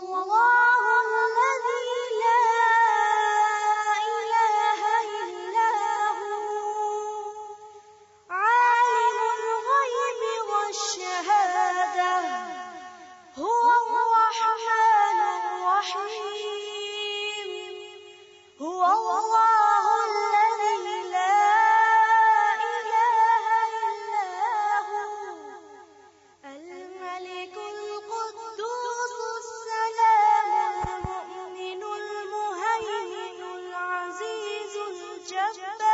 اللہ الذی لا الہ الا عالم الغیب والشہادہ هو الرحمن الرحیم هو اللہ الذی لا الہ الا الملک القدوس السلام المؤمن المهيمن العزيز الجبار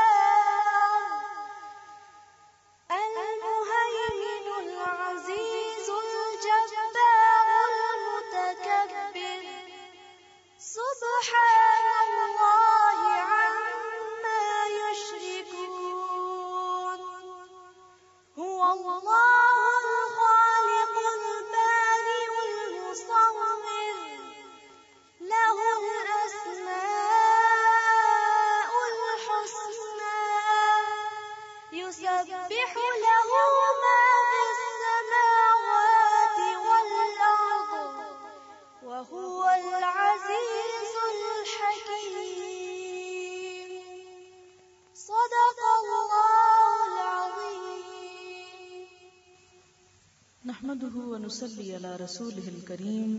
المهيمن العزيز الجبار المتكبر سبحان الله عما يشركون هو الله الخالق البارئ المصور له الأسماء الحسنى يسبح له ما في السماوات والأرض وهو العزيز الحكيم صدق الله العظيم. نحمده ونصلي على رسوله الكريم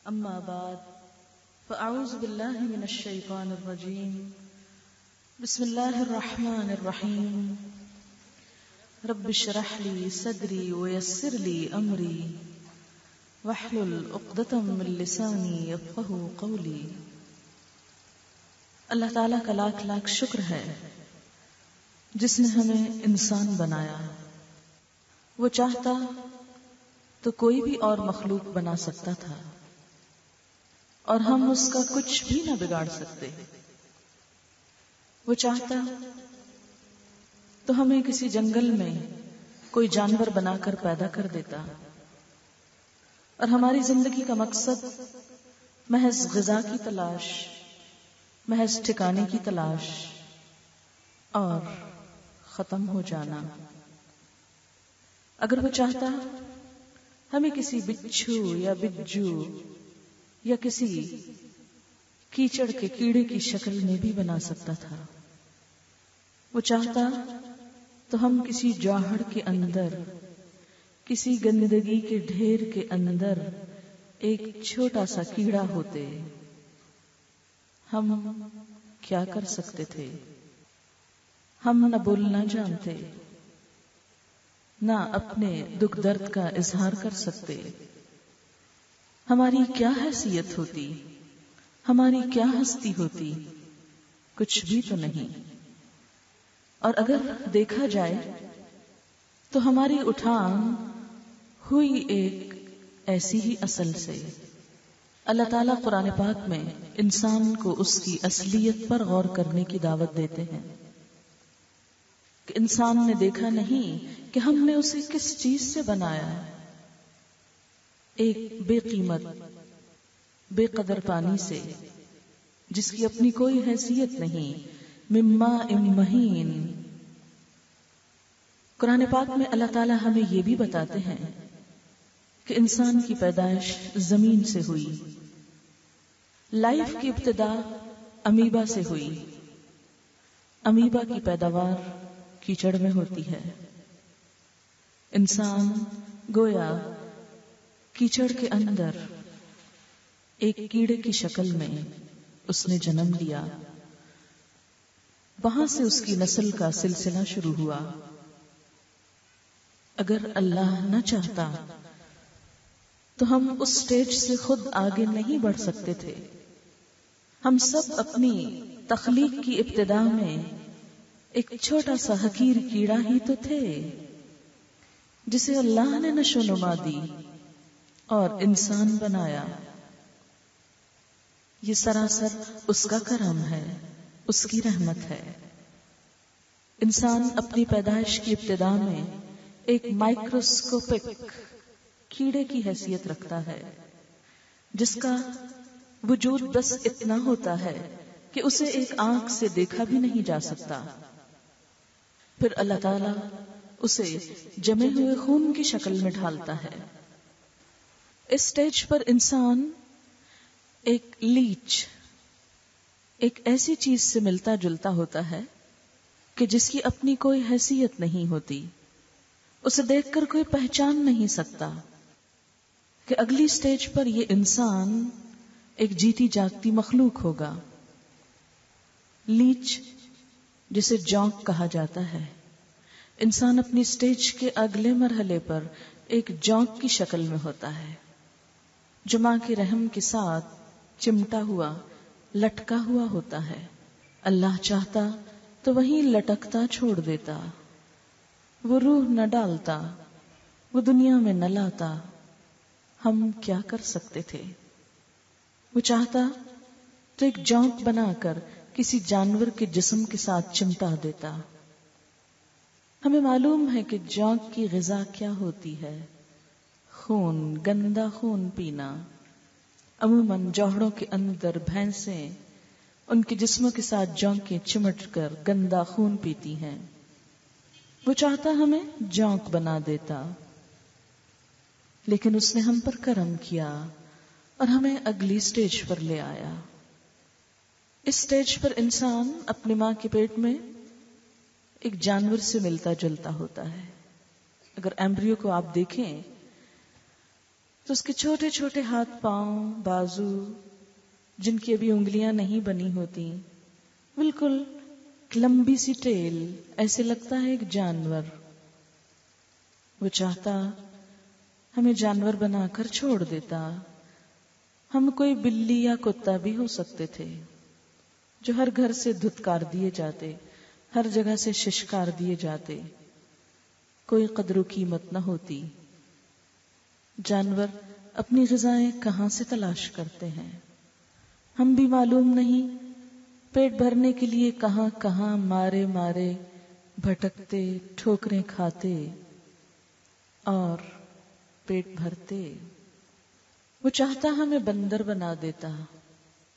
اما بعد فاعوذ بالله من الشيطان الرجيم بسم الله الرحمن الرحيم رب اشرح لي صدري ويسر لي امري واحلل عقدة من لساني يفقهوا قولي. اللہ تعالیٰ کا لاکھ لاکھ شکر ہے جس نے ہمیں انسان بنایا. وہ چاہتا تو کوئی بھی اور مخلوق بنا سکتا تھا اور ہم اس کا کچھ بھی نہ بگاڑ سکتے. وہ چاہتا تو ہمیں کسی جنگل میں کوئی جانور بنا کر پیدا کر دیتا اور ہماری زندگی کا مقصد محض غذا کی تلاش، محض ٹھکانے کی تلاش اور ختم ہو جانا. اگر وہ چاہتا ہمیں کسی بچھو یا بجو یا کسی کیچڑ کے کیڑے کی شکل میں بھی بنا سکتا تھا. وہ چاہتا تو ہم کسی جاہڑ کے اندر، کسی گندگی کے ڈھیر کے اندر ایک چھوٹا سا کیڑا ہوتے. ہم کیا کر سکتے تھے؟ ہم نہ بولنا جانتے، نہ اپنے دکھ درد کا اظہار کر سکتے. ہماری کیا حیثیت ہوتی، ہماری کیا ہستی ہوتی؟ کچھ بھی تو نہیں. اور اگر دیکھا جائے تو ہماری اٹھان ہوئی ایک ایسی ہی اصل سے. اللہ تعالیٰ قرآن پاک میں انسان کو اس کی اصلیت پر غور کرنے کی دعوت دیتے ہیں کہ انسان نے دیکھا نہیں کہ ہم نے اسے کس چیز سے بنایا. ایک بے قیمت، بے قدر پانی سے جس کی اپنی کوئی حیثیت نہیں. مما مہین. قرآن پاک میں اللہ تعالیٰ ہمیں یہ بھی بتاتے ہیں کہ انسان کی پیدائش زمین سے ہوئی. لائف کی ابتدا امیبا سے ہوئی. امیبا کی پیداوار کیچڑ میں ہوتی ہے. انسان گویا کیچڑ کے اندر ایک کیڑے کی شکل میں اس نے جنم لیا. وہاں سے اس کی نسل کا سلسلہ شروع ہوا. اگر اللہ نہ چاہتا تو ہم اس سٹیج سے خود آگے نہیں بڑھ سکتے تھے. ہم سب اپنی تخلیق کی ابتدا میں ایک چھوٹا سا حقیر کیڑا ہی تو تھے جسے اللہ نے نشو و نما دی اور انسان بنایا. یہ سراسر اس کا کرم ہے، اس کی رحمت ہے. انسان اپنی پیدائش کی ابتدا میں ایک مائکروسکوپک کیڑے کی حیثیت رکھتا ہے جس کا وجود بس اتنا ہوتا ہے کہ اسے ایک آنکھ سے دیکھا بھی نہیں جا سکتا. پھر اللہ تعالیٰ اسے جمے ہوئے خون کی شکل میں ڈھالتا ہے. اس سٹیج پر انسان ایک لیچ، ایک ایسی چیز سے ملتا جلتا ہوتا ہے کہ جس کی اپنی کوئی حیثیت نہیں ہوتی، اسے دیکھ کر کوئی پہچان نہیں سکتا کہ اگلی سٹیج پر یہ انسان ایک جیتی جاگتی مخلوق ہوگا۔ لیچ جسے جونک کہا جاتا ہے، انسان اپنی سٹیج کے اگلے مرحلے پر ایک جونک کی شکل میں ہوتا ہے جو ماں کے رحم کے ساتھ چمٹا ہوا، لٹکا ہوا ہوتا ہے۔ اللہ چاہتا تو وہیں لٹکتا چھوڑ دیتا، وہ روح نہ ڈالتا، وہ دنیا میں نہ لاتا، ہم کیا کر سکتے تھے؟ وہ چاہتا تو ایک جونک بنا کر کسی جانور کے جسم کے ساتھ چمٹا دیتا۔ ہمیں معلوم ہے کہ جونک کی غذا کیا ہوتی ہے، خون، گندا خون پینا۔ عموماً جوہڑوں کے اندر بھینسیں ان کے جسموں کے ساتھ جونکیں چمٹ کر گندا خون پیتی ہیں۔ وہ چاہتا ہمیں جونک بنا دیتا، لیکن اس نے ہم پر کرم کیا اور ہمیں اگلی سٹیج پر لے آیا۔ اس سٹیج پر انسان اپنی ماں کے پیٹ میں ایک جانور سے ملتا جلتا ہوتا ہے۔ اگر ایمبریو کو آپ دیکھیں تو اس کے چھوٹے چھوٹے ہاتھ، پاؤں، بازو، جن کی ابھی انگلیاں نہیں بنی ہوتی، بالکل لمبی سی ٹیل، ایسے لگتا ہے ایک جانور۔ وہ چاہتا ہمیں جانور بنا کر چھوڑ دیتا، ہم کوئی بلی یا کتا بھی ہو سکتے تھے جو ہر گھر سے دھتکار دیے جاتے، ہر جگہ سے ششکار دیے جاتے، کوئی قدر و قیمت نہ ہوتی۔ جانور اپنی غذائیں کہاں سے تلاش کرتے ہیں، ہم بھی معلوم نہیں، پیٹ بھرنے کے لیے کہاں کہاں مارے مارے بھٹکتے، ٹھوکریں کھاتے اور پیٹ بھرتے۔ وہ چاہتا ہمیں بندر بنا دیتا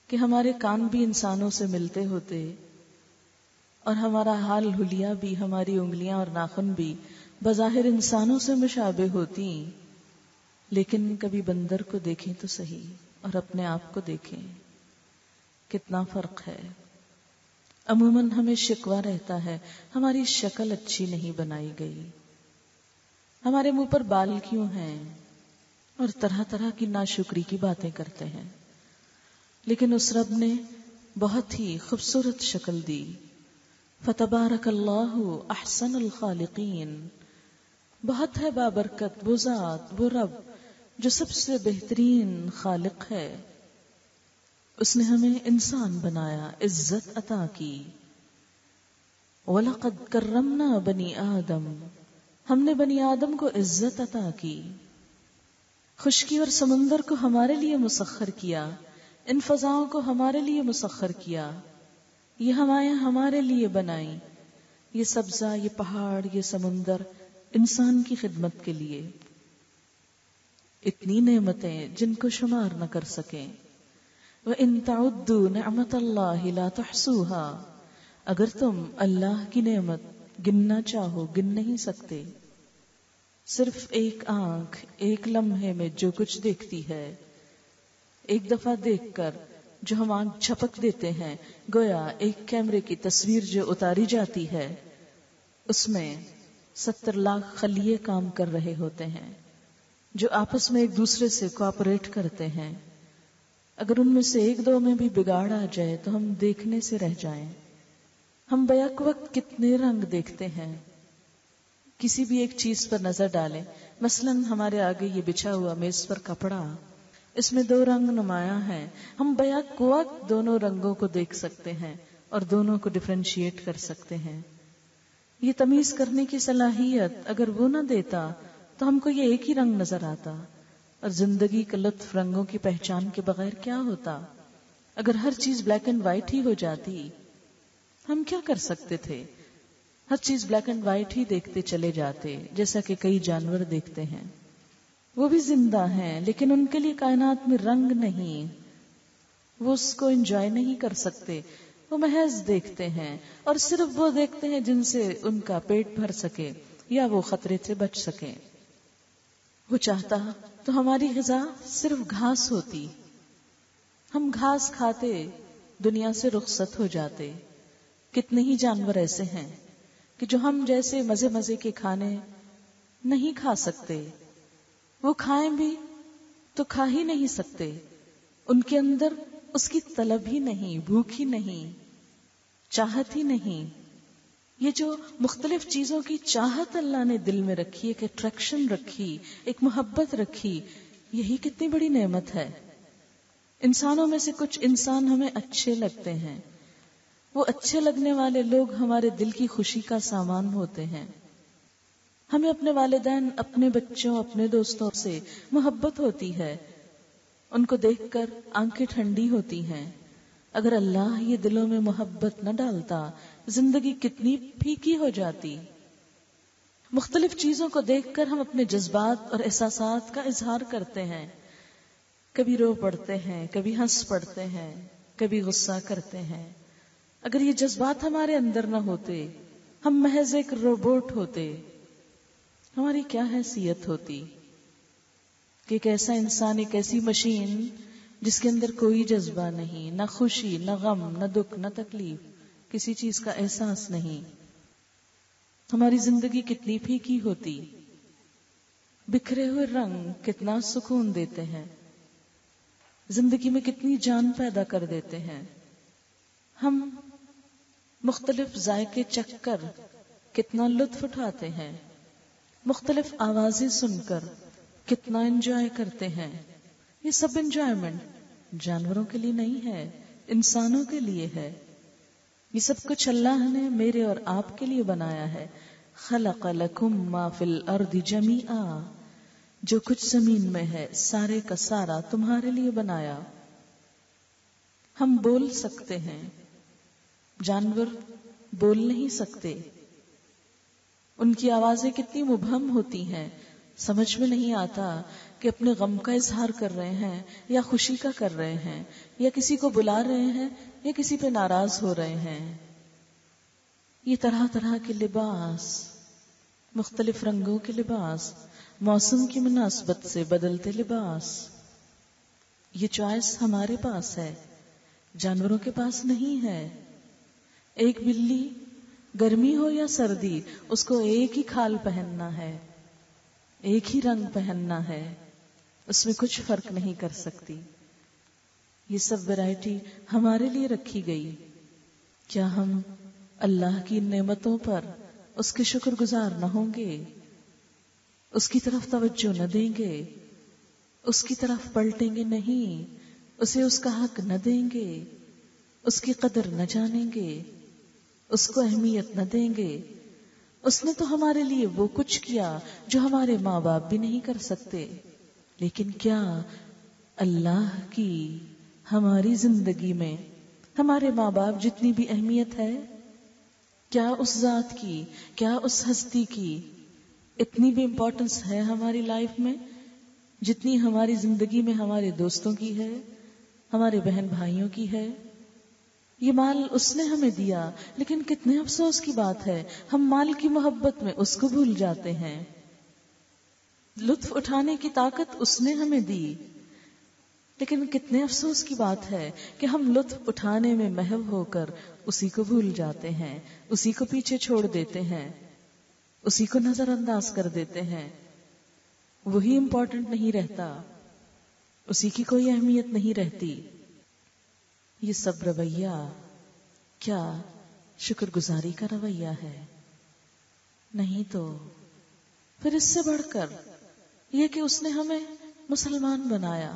کہ ہمارے کان بھی انسانوں سے ملتے ہوتے اور ہمارا حال حلیہ بھی، ہماری انگلیاں اور ناخن بھی بظاہر انسانوں سے مشابہ ہوتی، لیکن کبھی بندر کو دیکھیں تو صحیح اور اپنے آپ کو دیکھیں، کتنا فرق ہے۔ عموماً ہمیں شکوہ رہتا ہے ہماری شکل اچھی نہیں بنائی گئی، ہمارے منہ پر بال کیوں ہیں، اور طرح طرح کی ناشکری کی باتیں کرتے ہیں۔ لیکن اس رب نے بہت ہی خوبصورت شکل دی، فتبارک اللہ احسن الخالقین۔ بہت ہے بابرکت وہ ذات، وہ رب جو سب سے بہترین خالق ہے۔ اس نے ہمیں انسان بنایا، عزت عطا کی۔ وَلَقَدْ كَرَّمْنَا بَنِي آدَمَ، ہم نے بنی آدم کو عزت عطا کی، خشکی اور سمندر کو ہمارے لیے مسخر کیا، ان فضاؤں کو ہمارے لیے مسخر کیا، یہ ہوائیں ہمارے لیے بنائیں، یہ سبزہ، یہ پہاڑ، یہ سمندر انسان کی خدمت کے لیے۔ اتنی نعمتیں جن کو شمار نہ کر سکیں۔ وَإِن تَعُدُّوا نِعْمَتَ اللَّهِ لَا تُحْصُوهَا، اگر تم اللہ کی نعمت گننا چاہو گن نہیں سکتے۔ صرف ایک آنکھ ایک لمحے میں جو کچھ دیکھتی ہے، ایک دفعہ دیکھ کر جو ہم آنکھ جھپک دیتے ہیں، گویا ایک کیمرے کی تصویر جو اتاری جاتی ہے اس میں 70 لاکھ خلیے کام کر رہے ہوتے ہیں جو آپس میں ایک دوسرے سے کوآپریٹ کرتے ہیں۔ اگر ان میں سے ایک دو میں بھی بگاڑ آ جائے تو ہم دیکھنے سے رہ جائیں۔ ہم بیک وقت کتنے رنگ دیکھتے ہیں، کسی بھی ایک چیز پر نظر ڈالیں، مثلا ہمارے آگے یہ بچھا ہوا میز پر کپڑا، اس میں 2 رنگ نمایاں ہیں، ہم بیک وقت دونوں رنگوں کو دیکھ سکتے ہیں اور دونوں کو ڈفرینشیٹ کر سکتے ہیں۔ یہ تمیز کرنے کی صلاحیت اگر وہ نہ دیتا تو ہم کو یہ ایک ہی رنگ نظر آتا، اور زندگی کا لطف رنگوں کی پہچان کے بغیر کیا ہوتا؟ اگر ہر چیز بلیک اینڈ وائٹ ہی ہو جاتی، ہم کیا کر سکتے تھے؟ ہر چیز بلیک اینڈ وائٹ ہی دیکھتے چلے جاتے، جیسا کہ کئی جانور دیکھتے ہیں۔ وہ بھی زندہ ہیں لیکن ان کے لیے کائنات میں رنگ نہیں، وہ اس کو انجوائے نہیں کر سکتے، وہ محض دیکھتے ہیں، اور صرف وہ دیکھتے ہیں جن سے ان کا پیٹ بھر سکے یا وہ خطرے سے بچ سکیں۔ وہ چاہتا تو ہماری غذا صرف گھاس ہوتی، ہم گھاس کھاتے دنیا سے رخصت ہو جاتے. کتنے ہی جانور ایسے ہیں کہ جو ہم جیسے مزے مزے کے کھانے نہیں کھا سکتے، وہ کھائیں بھی تو کھا ہی نہیں سکتے. ان کے اندر اس کی طلب ہی نہیں، بھوک ہی نہیں، چاہت ہی نہیں. یہ جو مختلف چیزوں کی چاہت اللہ نے دل میں رکھی، ایک اٹریکشن رکھی، ایک محبت رکھی، یہی کتنی بڑی نعمت ہے. انسانوں میں سے کچھ انسان ہمیں اچھے لگتے ہیں، وہ اچھے لگنے والے لوگ ہمارے دل کی خوشی کا سامان ہوتے ہیں. ہمیں اپنے والدین، اپنے بچوں، اپنے دوستوں سے محبت ہوتی ہے، ان کو دیکھ کر آنکھیں ٹھنڈی ہوتی ہیں. اگر اللہ یہ دلوں میں محبت نہ ڈالتا، زندگی کتنی پھیکی ہو جاتی. مختلف چیزوں کو دیکھ کر ہم اپنے جذبات اور احساسات کا اظہار کرتے ہیں. کبھی رو پڑتے ہیں، کبھی ہنس پڑتے ہیں، کبھی غصہ کرتے ہیں. اگر یہ جذبات ہمارے اندر نہ ہوتے، ہم محض ایک روبوٹ ہوتے. ہماری کیا حیثیت ہوتی کہ ایک ایسا انسان، ایک ایسی مشین جس کے اندر کوئی جذبہ نہیں، نہ خوشی، نہ غم، نہ دکھ، نہ تکلیف، کسی چیز کا احساس نہیں. ہماری زندگی کتنی پھیکی ہوتی. بکھرے ہوئے رنگ کتنا سکون دیتے ہیں، زندگی میں کتنی جان پیدا کر دیتے ہیں. ہم مختلف ذائقے چکھ کر کتنا لطف اٹھاتے ہیں، مختلف آوازیں سن کر کتنا انجوائے کرتے ہیں. یہ سب انجوائمنٹ جانوروں کے لیے نہیں ہے، انسانوں کے لیے ہے. یہ سب کچھ اللہ نے میرے اور آپ کے لیے بنایا ہے. خلق لکم ما فی الارض جمیعا، جو کچھ زمین میں ہے سارے کا سارا تمہارے لیے بنایا. ہم بول سکتے ہیں، جانور بول نہیں سکتے. ان کی آوازیں کتنی مبہم ہوتی ہیں، سمجھ میں نہیں آتا کہ اپنے غم کا اظہار کر رہے ہیں یا خوشی کا کر رہے ہیں، یا کسی کو بلا رہے ہیں یا کسی پہ ناراض ہو رہے ہیں. یہ طرح طرح کے لباس، مختلف رنگوں کے لباس، موسم کی مناسبت سے بدلتے لباس، یہ چوائس ہمارے پاس ہے، جانوروں کے پاس نہیں ہے. ایک بلی گرمی ہو یا سردی، اس کو ایک ہی کھال پہننا ہے، ایک ہی رنگ پہننا ہے، اس میں کچھ فرق نہیں کر سکتی. یہ سب ویرائٹی ہمارے لیے رکھی گئی. کیا ہم اللہ کی نعمتوں پر اس کے شکر گزار نہ ہوں گے؟ اس کی طرف توجہ نہ دیں گے؟ اس کی طرف پلٹیں گے نہیں؟ اسے اس کا حق نہ دیں گے؟ اس کی قدر نہ جانیں گے؟ اس کو اہمیت نہ دیں گے؟ اس نے تو ہمارے لیے وہ کچھ کیا جو ہمارے ماں باپ بھی نہیں کر سکتے. لیکن کیا اللہ کی ہماری زندگی میں ہمارے ماں باپ جتنی بھی اہمیت ہے، کیا اس ذات کی، کیا اس ہستی کی اتنی بھی امپورٹنس ہے ہماری لائف میں جتنی ہماری زندگی میں ہمارے دوستوں کی ہے، ہمارے بہن بھائیوں کی ہے؟ یہ مال اس نے ہمیں دیا، لیکن کتنے افسوس کی بات ہے ہم مال کی محبت میں اس کو بھول جاتے ہیں. لطف اٹھانے کی طاقت اس نے ہمیں دی، لیکن کتنے افسوس کی بات ہے کہ ہم لطف اٹھانے میں محو ہو کر اسی کو بھول جاتے ہیں، اسی کو پیچھے چھوڑ دیتے ہیں، اسی کو نظر انداز کر دیتے ہیں. وہی امپورٹنٹ نہیں رہتا، اسی کی کوئی اہمیت نہیں رہتی. یہ سب رویہ کیا شکر گزاری کا رویہ ہے؟ نہیں تو پھر اس سے بڑھ کر یہ کہ اس نے ہمیں مسلمان بنایا،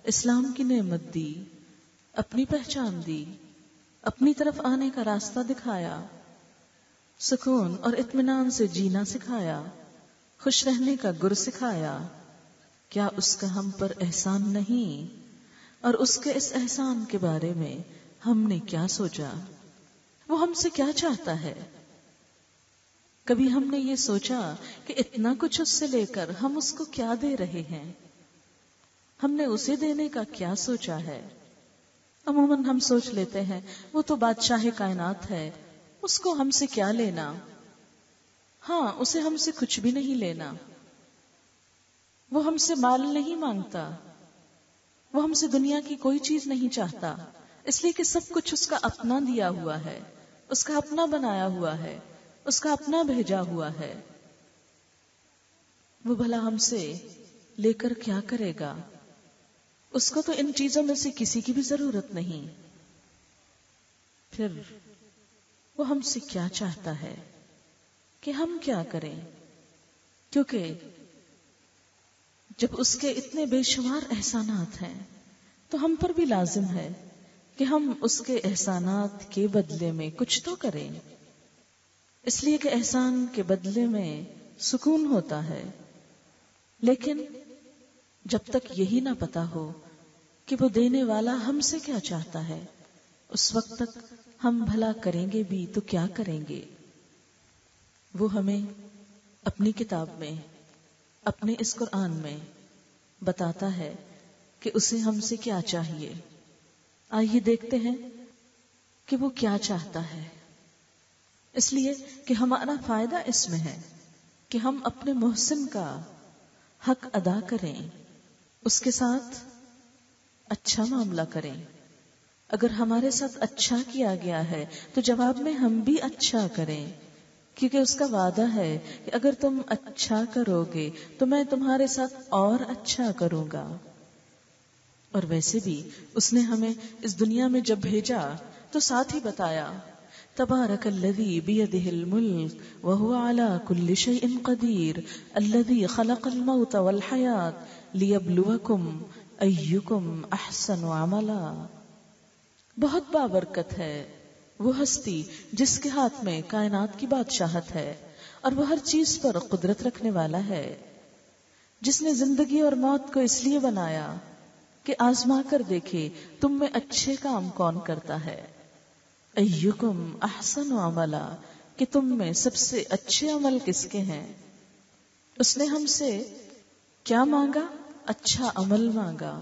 اسلام کی نعمت دی، اپنی پہچان دی، اپنی طرف آنے کا راستہ دکھایا، سکون اور اطمینان سے جینا سکھایا، خوش رہنے کا گر سکھایا. کیا اس کا ہم پر احسان نہیں؟ اور اس کے اس احسان کے بارے میں ہم نے کیا سوچا؟ وہ ہم سے کیا چاہتا ہے؟ کبھی ہم نے یہ سوچا کہ اتنا کچھ اس سے لے کر ہم اس کو کیا دے رہے ہیں؟ ہم نے اسے دینے کا کیا سوچا ہے؟ عموماً ہم سوچ لیتے ہیں وہ تو بادشاہ کائنات ہے، اس کو ہم سے کیا لینا. ہاں، اسے ہم سے کچھ بھی نہیں لینا. وہ ہم سے مال نہیں مانگتا، وہ ہم سے دنیا کی کوئی چیز نہیں چاہتا، اس لیے کہ سب کچھ اس کا اپنا دیا ہوا ہے، اس کا اپنا بنایا ہوا ہے، اس کا اپنا بھیجا ہوا ہے۔ وہ بھلا ہم سے لے کر کیا کرے گا؟ اس کو تو ان چیزوں میں سے کسی کی بھی ضرورت نہیں، پھر وہ ہم سے کیا چاہتا ہے کہ ہم کیا کریں؟ کیونکہ جب اس کے اتنے بے شمار احسانات ہیں تو ہم پر بھی لازم ہے کہ ہم اس کے احسانات کے بدلے میں کچھ تو کریں، اس لیے کہ احسان کے بدلے میں سکون ہوتا ہے۔ لیکن جب تک یہی نہ پتا ہو کہ وہ دینے والا ہم سے کیا چاہتا ہے، اس وقت تک ہم بھلا کریں گے بھی تو کیا کریں گے؟ وہ ہمیں اپنی کتاب میں، اپنے اس قرآن میں بتاتا ہے کہ اسے ہم سے کیا چاہیے۔ آئیے دیکھتے ہیں کہ وہ کیا چاہتا ہے، اس لیے کہ ہمارا فائدہ اس میں ہے کہ ہم اپنے محسن کا حق ادا کریں، اس کے ساتھ اچھا معاملہ کریں۔ اگر ہمارے ساتھ اچھا کیا گیا ہے تو جواب میں ہم بھی اچھا کریں، کیونکہ اس کا وعدہ ہے کہ اگر تم اچھا کرو گے تو میں تمہارے ساتھ اور اچھا کروں گا۔ اور ویسے بھی اس نے ہمیں اس دنیا میں جب بھیجا تو ساتھ ہی بتایا، تبارک الذی بیدہ الملک وہو علی کل شیء قدیر الذی خلق الموت والحیاة لیبلوکم ایکم احسن عملا۔ بہت بابرکت ہے وہ ہستی جس کے ہاتھ میں کائنات کی بادشاہت ہے اور وہ ہر چیز پر قدرت رکھنے والا ہے، جس نے زندگی اور موت کو اس لیے بنایا کہ آزما کر دیکھے تم میں اچھے کام کون کرتا ہے، ایکم احسن عملا، کہ تم میں سب سے اچھے عمل کس کے ہیں۔ اس نے ہم سے کیا مانگا؟ اچھا عمل مانگا۔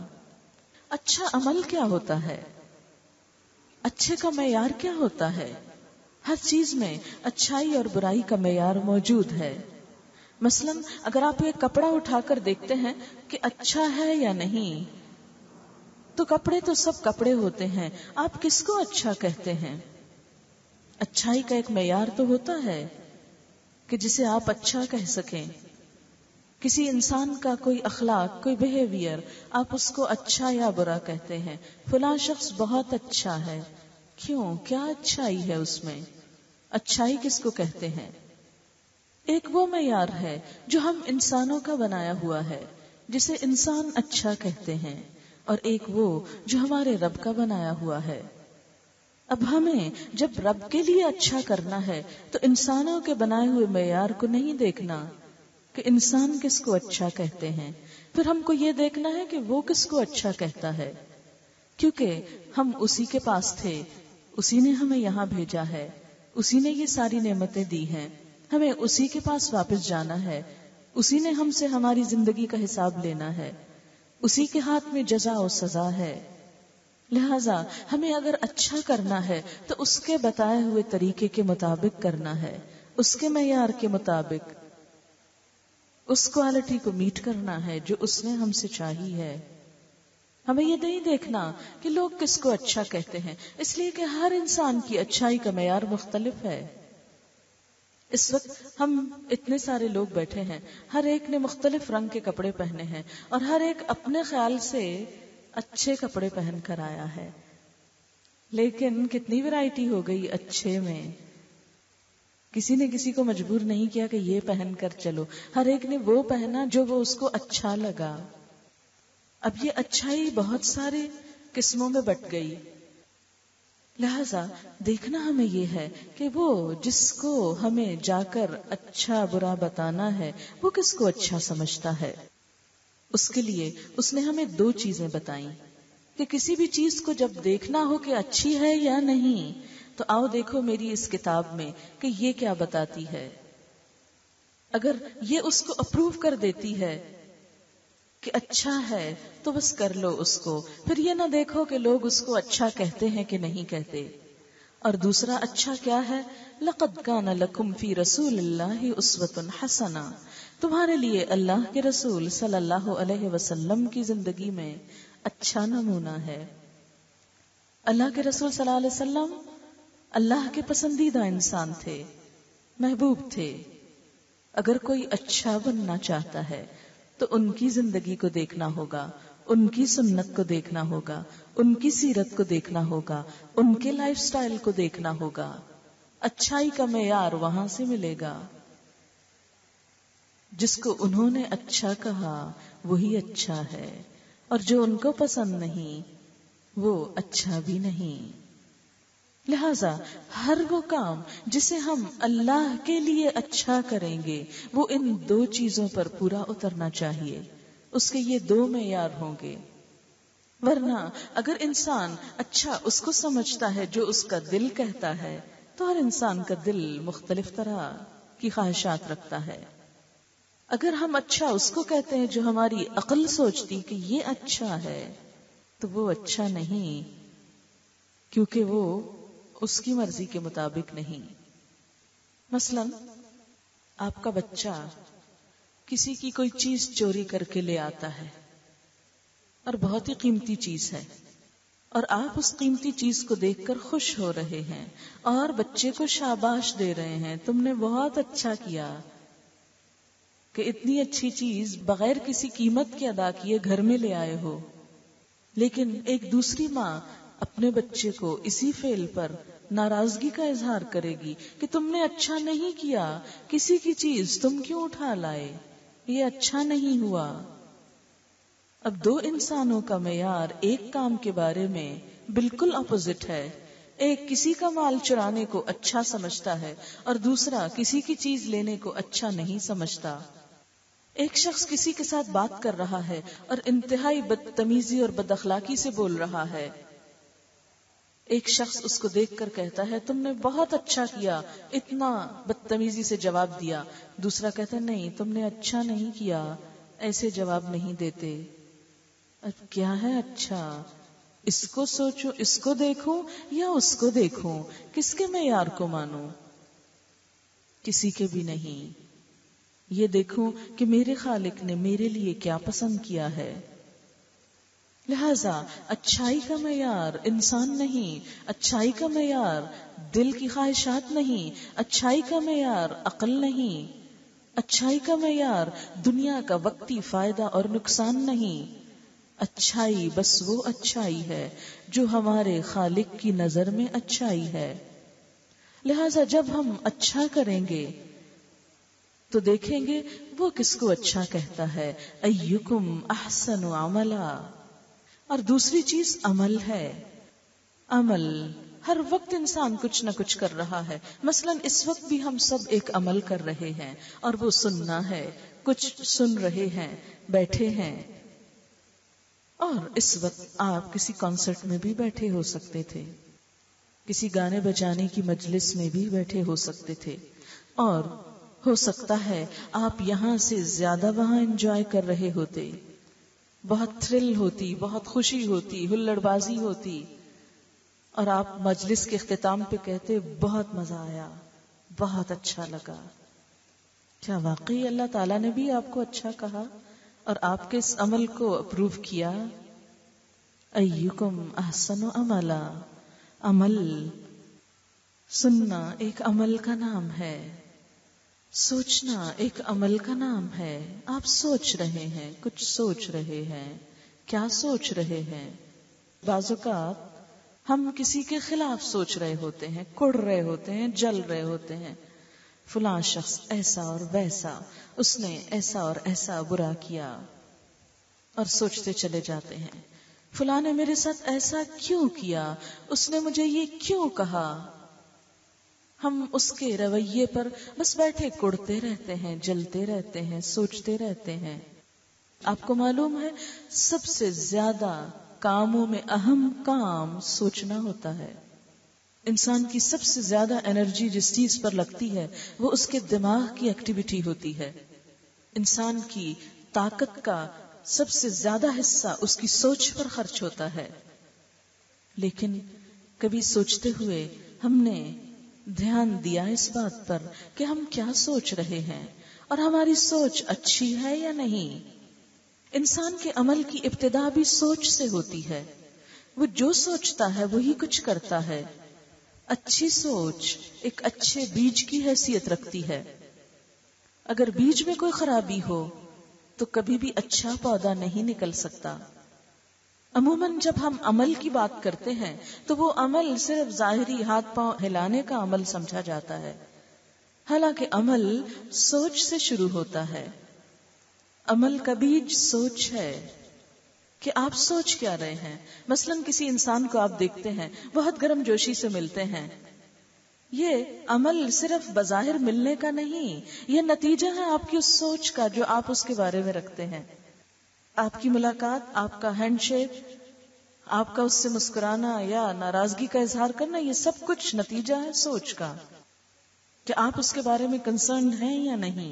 اچھا عمل کیا ہوتا ہے؟ اچھے کا معیار کیا ہوتا ہے؟ ہر چیز میں اچھائی اور برائی کا معیار موجود ہے۔ مثلا اگر آپ ایک کپڑا اٹھا کر دیکھتے ہیں کہ اچھا ہے یا نہیں، تو کپڑے تو سب کپڑے ہوتے ہیں، آپ کس کو اچھا کہتے ہیں؟ اچھائی کا ایک معیار تو ہوتا ہے کہ جسے آپ اچھا کہہ سکیں۔ کسی انسان کا کوئی اخلاق، کوئی بیہیویئر، آپ اس کو اچھا یا برا کہتے ہیں، فلاں شخص بہت اچھا ہے، کیوں؟ کیا اچھائی ہے اس میں؟ اچھائی کس کو کہتے ہیں؟ ایک وہ معیار ہے جو ہم انسانوں کا بنایا ہوا ہے جسے انسان اچھا کہتے ہیں، اور ایک وہ جو ہمارے رب کا بنایا ہوا ہے۔ اب ہمیں جب رب کے لیے اچھا کرنا ہے تو انسانوں کے بنائے ہوئے معیار کو نہیں دیکھنا کہ انسان کس کو اچھا کہتے ہیں، پھر ہم کو یہ دیکھنا ہے کہ وہ کس کو اچھا کہتا ہے، کیونکہ ہم اسی کے پاس تھے، اسی نے ہمیں یہاں بھیجا ہے، اسی نے یہ ساری نعمتیں دی ہیں، ہمیں اسی کے پاس واپس جانا ہے، اسی نے ہم سے ہماری زندگی کا حساب لینا ہے، اسی کے ہاتھ میں جزا و سزا ہے۔ لہذا ہمیں اگر اچھا کرنا ہے تو اس کے بتائے ہوئے طریقے کے مطابق کرنا ہے، اس کے معیار کے مطابق، اس کوالٹی کو میٹ کرنا ہے جو اس نے ہم سے چاہی ہے۔ ہمیں یہ نہیں دیکھنا کہ لوگ کس کو اچھا کہتے ہیں، اس لیے کہ ہر انسان کی اچھائی کا معیار مختلف ہے۔ اس وقت ہم اتنے سارے لوگ بیٹھے ہیں، ہر ایک نے مختلف رنگ کے کپڑے پہنے ہیں اور ہر ایک اپنے خیال سے اچھے کپڑے پہن کر آیا ہے، لیکن کتنی ویرائٹی ہو گئی اچھے میں۔ کسی نے کسی کو مجبور نہیں کیا کہ یہ پہن کر چلو، ہر ایک نے وہ پہنا جو وہ اس کو اچھا لگا۔ اب یہ اچھائی بہت سارے قسموں میں بٹ گئی، لہذا دیکھنا ہمیں یہ ہے کہ وہ جس کو ہمیں جا کر اچھا برا بتانا ہے وہ کس کو اچھا سمجھتا ہے۔ اس کے لیے اس نے ہمیں دو چیزیں بتائیں کہ کسی بھی چیز کو جب دیکھنا ہو کہ اچھی ہے یا نہیں، تو آؤ دیکھو میری اس کتاب میں کہ یہ کیا بتاتی ہے۔ اگر یہ اس کو اپروو کر دیتی ہے کہ اچھا ہے تو بس کر لو اس کو، پھر یہ نہ دیکھو کہ لوگ اس کو اچھا کہتے ہیں کہ نہیں کہتے۔ اور دوسرا اچھا کیا ہے؟ لقد کان لکم فی رسول اللہ اسوۃ حسنہ، تمہارے لیے اللہ کے رسول صلی اللہ علیہ وسلم کی زندگی میں اچھا نمونہ ہے۔ اللہ کے رسول صلی اللہ علیہ وسلم اللہ کے پسندیدہ انسان تھے، محبوب تھے۔ اگر کوئی اچھا بننا چاہتا ہے تو ان کی زندگی کو دیکھنا ہوگا، ان کی سنت کو دیکھنا ہوگا، ان کی سیرت کو دیکھنا ہوگا، ان کے لائف سٹائل کو دیکھنا ہوگا۔ اچھائی کا معیار وہاں سے ملے گا۔ جس کو انہوں نے اچھا کہا وہی اچھا ہے، اور جو ان کو پسند نہیں وہ اچھا بھی نہیں۔ لہذا ہر وہ کام جسے ہم اللہ کے لیے اچھا کریں گے وہ ان دو چیزوں پر پورا اترنا چاہیے، اس کے یہ دو معیار ہوں گے۔ ورنہ اگر انسان اچھا اس کو سمجھتا ہے جو اس کا دل کہتا ہے، تو ہر انسان کا دل مختلف طرح کی خواہشات رکھتا ہے۔ اگر ہم اچھا اس کو کہتے ہیں جو ہماری عقل سوچتی کہ یہ اچھا ہے، تو وہ اچھا نہیں، کیونکہ وہ اس کی مرضی کے مطابق نہیں۔ مثلا آپ کا بچہ کسی کی کوئی چیز چوری کر کے لے آتا ہے اور بہت ہی قیمتی چیز ہے، اور آپ اس قیمتی چیز کو دیکھ کر خوش ہو رہے ہیں اور بچے کو شاباش دے رہے ہیں، تم نے بہت اچھا کیا کہ اتنی اچھی چیز بغیر کسی قیمت کے ادا کیے گھر میں لے آئے ہو۔ لیکن ایک دوسری ماں اپنے بچے کو اسی فعل پر ناراضگی کا اظہار کرے گی کہ تم نے اچھا نہیں کیا، کسی کی چیز تم کیوں اٹھا لائے، یہ اچھا نہیں ہوا۔ اب دو انسانوں کا معیار ایک کام کے بارے میں بالکل اپوزٹ ہے۔ ایک کسی کا مال چرانے کو اچھا سمجھتا ہے اور دوسرا کسی کی چیز لینے کو اچھا نہیں سمجھتا۔ ایک شخص کسی کے ساتھ بات کر رہا ہے اور انتہائی بدتمیزی اور بد اخلاقی سے بول رہا ہے، ایک شخص اس کو دیکھ کر کہتا ہے تم نے بہت اچھا کیا، اتنا بدتمیزی سے جواب دیا۔ دوسرا کہتا ہے نہیں تم نے اچھا نہیں کیا، ایسے جواب نہیں دیتے۔ اب کیا ہے اچھا؟ اس کو سوچو، اس کو دیکھوں یا اس کو دیکھوں، کس کے معیار کو مانوں؟ کسی کے بھی نہیں۔ یہ دیکھوں کہ میرے خالق نے میرے لیے کیا پسند کیا ہے۔ لہذا اچھائی کا معیار انسان نہیں، اچھائی کا معیار دل کی خواہشات نہیں، اچھائی کا معیار عقل نہیں، اچھائی کا معیار دنیا کا وقتی فائدہ اور نقصان نہیں۔ اچھائی بس وہ اچھائی ہے جو ہمارے خالق کی نظر میں اچھائی ہے۔ لہذا جب ہم اچھا کریں گے تو دیکھیں گے وہ کس کو اچھا کہتا ہے، ایکم احسن عملا۔ اور دوسری چیز عمل ہے۔ عمل ہر وقت انسان کچھ نہ کچھ کر رہا ہے۔ مثلا اس وقت بھی ہم سب ایک عمل کر رہے ہیں اور وہ سننا ہے، کچھ سن رہے ہیں، بیٹھے ہیں۔ اور اس وقت آپ کسی کانسرٹ میں بھی بیٹھے ہو سکتے تھے، کسی گانے بجانے کی مجلس میں بھی بیٹھے ہو سکتے تھے، اور ہو سکتا ہے آپ یہاں سے زیادہ وہاں انجوائے کر رہے ہوتے، بہت تھرل ہوتی، بہت خوشی ہوتی، ہلڑ بازی ہوتی، اور آپ مجلس کے اختتام پہ کہتے بہت مزہ آیا، بہت اچھا لگا۔ کیا واقعی اللہ تعالیٰ نے بھی آپ کو اچھا کہا اور آپ کے اس عمل کو اپروو کیا؟ ایکم احسن عملا۔ عمل، سننا ایک عمل کا نام ہے، سوچنا ایک عمل کا نام ہے۔ آپ سوچ رہے ہیں، کچھ سوچ رہے ہیں، کیا سوچ رہے ہیں؟ بعض اوقات ہم کسی کے خلاف سوچ رہے ہوتے ہیں، کڑ رہے ہوتے ہیں، جل رہے ہوتے ہیں، فلاں شخص ایسا اور ویسا، اس نے ایسا اور ایسا برا کیا، اور سوچتے چلے جاتے ہیں فلاں نے میرے ساتھ ایسا کیوں کیا، اس نے مجھے یہ کیوں کہا۔ ہم اس کے رویے پر بس بیٹھے کڑتے رہتے ہیں، جلتے رہتے ہیں، سوچتے رہتے ہیں۔ آپ کو معلوم ہے سب سے زیادہ کاموں میں اہم کام سوچنا ہوتا ہے۔ انسان کی سب سے زیادہ انرجی جس چیز پر لگتی ہے وہ اس کے دماغ کی ایکٹیویٹی ہوتی ہے۔ انسان کی طاقت کا سب سے زیادہ حصہ اس کی سوچ پر خرچ ہوتا ہے، لیکن کبھی سوچتے ہوئے ہم نے دھیان دیا اس بات پر کہ ہم کیا سوچ رہے ہیں اور ہماری سوچ اچھی ہے یا نہیں؟ انسان کے عمل کی ابتدا بھی سوچ سے ہوتی ہے. وہ جو سوچتا ہے وہی کچھ کرتا ہے. اچھی سوچ ایک اچھے بیج کی حیثیت رکھتی ہے. اگر بیج میں کوئی خرابی ہو تو کبھی بھی اچھا پودا نہیں نکل سکتا. عموماً جب ہم عمل کی بات کرتے ہیں تو وہ عمل صرف ظاہری ہاتھ پاؤں ہلانے کا عمل سمجھا جاتا ہے، حالانکہ عمل سوچ سے شروع ہوتا ہے. عمل کا بیج سوچ ہے کہ آپ سوچ کیا رہے ہیں. مثلاً کسی انسان کو آپ دیکھتے ہیں، بہت گرم جوشی سے ملتے ہیں. یہ عمل صرف بظاہر ملنے کا نہیں، یہ نتیجہ ہے آپ کی اس سوچ کا جو آپ اس کے بارے میں رکھتے ہیں. آپ کی ملاقات، آپ کا ہینڈ شیک، آپ کا اس سے مسکرانا یا ناراضگی کا اظہار کرنا، یہ سب کچھ نتیجہ ہے سوچ کا کہ آپ اس کے بارے میں کنسرنڈ ہیں یا نہیں.